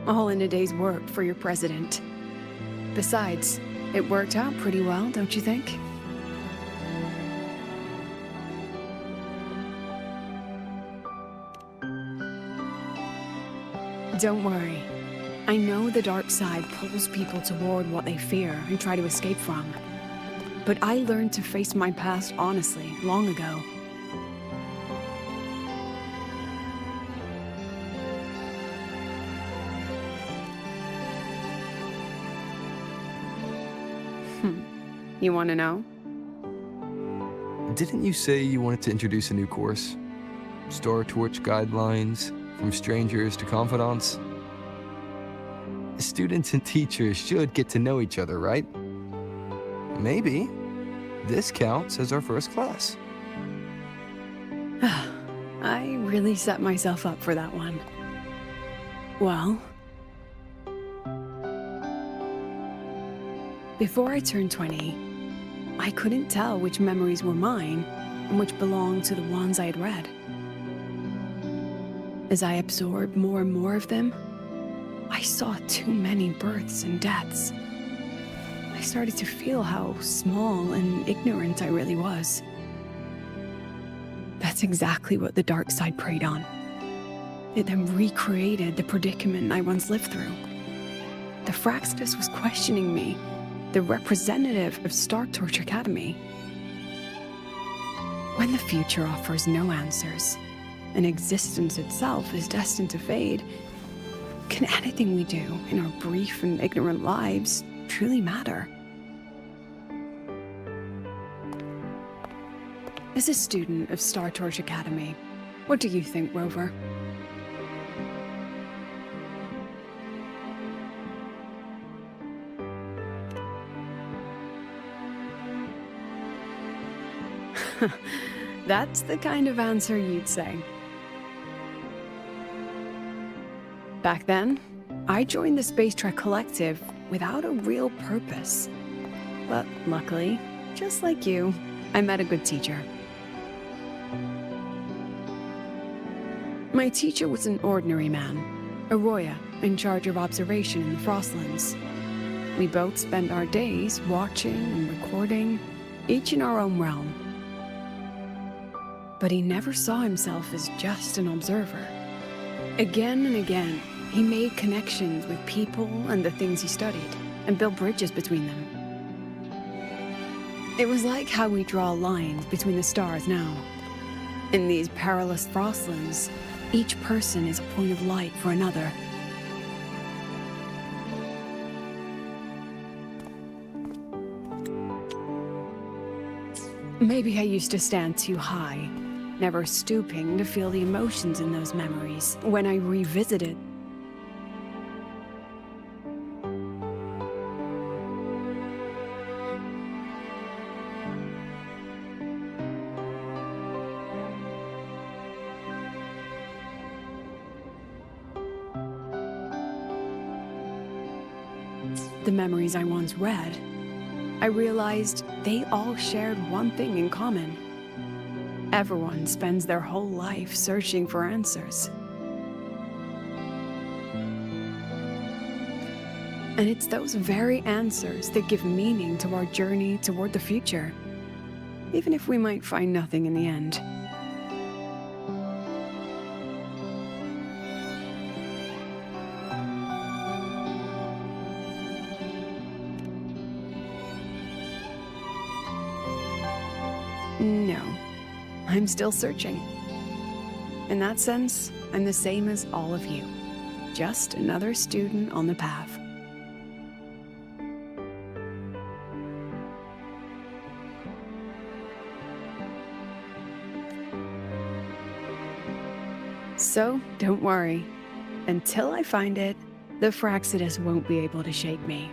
All in a day's work for your president. Besides, it worked out pretty well, don't you think? Don't worry. I know the dark side pulls people toward what they fear and try to escape from. But I learned to face my past honestly long ago. You want to know? Didn't you say you wanted to introduce a new course? Star Torch guidelines, from strangers to confidants? Students and teachers should get to know each other, right? Maybe this counts as our first class. I really set myself up for that one. Well, before I turned 20, I couldn't tell which memories were mine and which belonged to the ones I had read. As I absorbed more and more of them, I saw too many births and deaths. I started to feel how small and ignorant I really was. That's exactly what the dark side preyed on. It then recreated the predicament I once lived through. The Fraxidus was questioning me, the representative of Star Torch Academy. When the future offers no answers, and existence itself is destined to fade, can anything we do in our brief and ignorant lives truly matter? As a student of Star Torch Academy, what do you think, Rover? That's the kind of answer you'd say. Back then, I joined the Space Trek Collective without a real purpose. But luckily, just like you, I met a good teacher. My teacher was an ordinary man, a Roya in charge of observation in the Frostlands. We both spent our days watching and recording, each in our own realm. But he never saw himself as just an observer. Again and again, he made connections with people and the things he studied, and built bridges between them. It was like how we draw lines between the stars now. In these perilous Frostlands, each person is a point of light for another. Maybe I used to stand too high, never stooping to feel the emotions in those memories. When I revisited, the memories I once read, I realized they all shared one thing in common. Everyone spends their whole life searching for answers. And it's those very answers that give meaning to our journey toward the future, even if we might find nothing in the end. No, I'm still searching. In that sense, I'm the same as all of you. Just another student on the path. So, don't worry. Until I find it, the Fraxidus won't be able to shake me.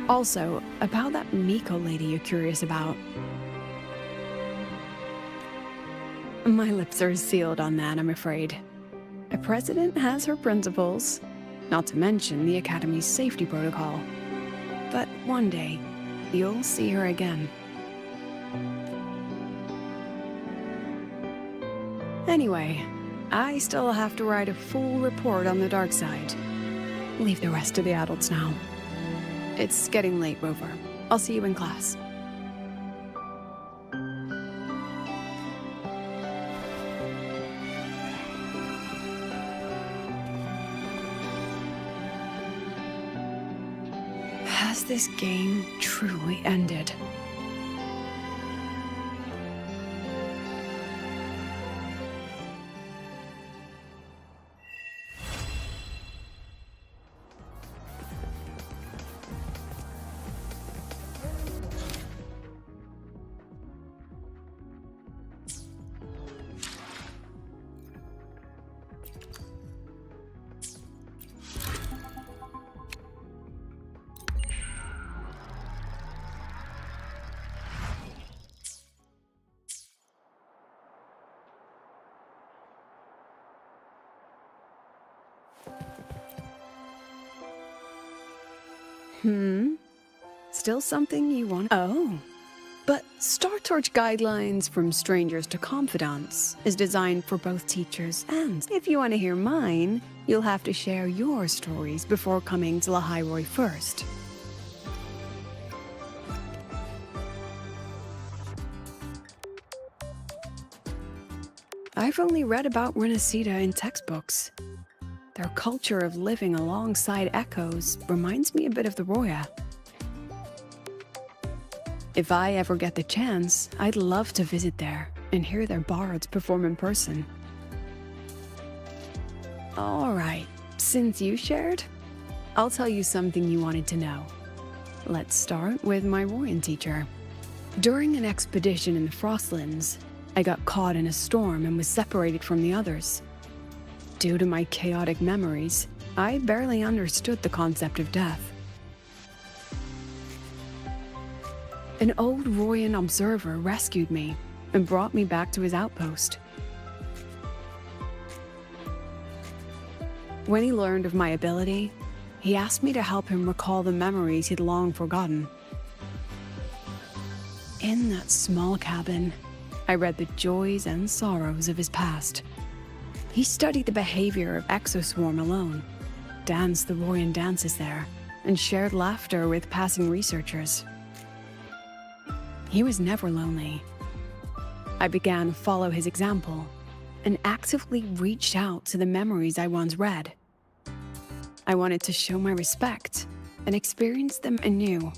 Also, about that Miko lady you're curious about. My lips are sealed on that, I'm afraid. A president has her principles, not to mention the Academy's safety protocol. But one day, you'll see her again. Anyway, I still have to write a full report on the dark side. Leave the rest to the adults now. It's getting late, Rover. I'll see you in class. Has this game truly ended? Still something you want? Oh. But Star Torch Guidelines from Strangers to Confidants is designed for both teachers and if you want to hear mine, you'll have to share your stories before coming to Lehigh Roy first. I've only read about Renacita in textbooks. Their culture of living alongside echoes reminds me a bit of the Roya. If I ever get the chance, I'd love to visit there and hear their bards perform in person. Alright, since you shared, I'll tell you something you wanted to know. Let's start with my Royan teacher. During an expedition in the Frostlands, I got caught in a storm and was separated from the others. Due to my chaotic memories, I barely understood the concept of death. An old Royan observer rescued me and brought me back to his outpost. When he learned of my ability, he asked me to help him recall the memories he'd long forgotten. In that small cabin, I read the joys and sorrows of his past. He studied the behavior of exoswarm alone, danced the Royan dances there, and shared laughter with passing researchers. He was never lonely. I began to follow his example and actively reached out to the memories I once read. I wanted to show my respect and experience them anew.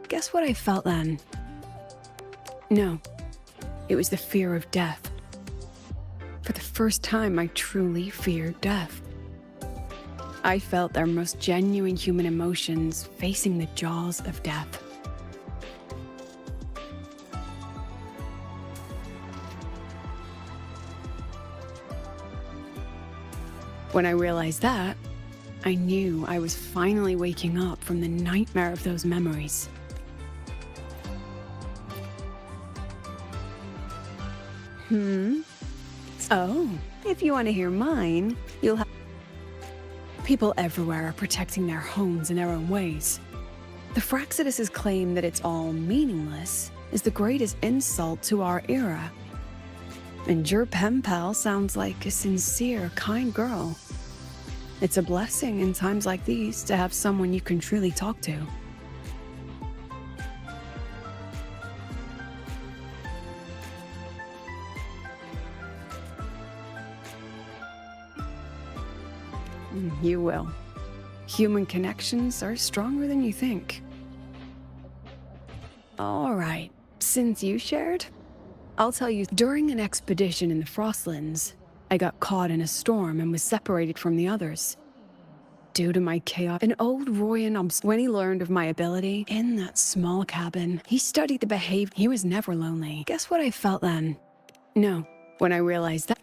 Guess what I felt then? No, it was the fear of death. For the first time, I truly feared death. I felt their most genuine human emotions facing the jaws of death. When I realized that, I knew I was finally waking up from the nightmare of those memories. Oh, if you want to hear mine, you'll have... People everywhere are protecting their homes in their own ways. The Fraxidus' claim that it's all meaningless is the greatest insult to our era. And your pen pal sounds like a sincere, kind girl. It's a blessing in times like these to have someone you can truly talk to. You will. Human connections are stronger than you think. All right, since you shared, I'll tell you, during an expedition in the Frostlands, I got caught in a storm and was separated from the others. Due to my chaos, an old Royan, when he learned of my ability in that small cabin, he studied the behavior. He was never lonely. Guess what I felt then? No, when I realized that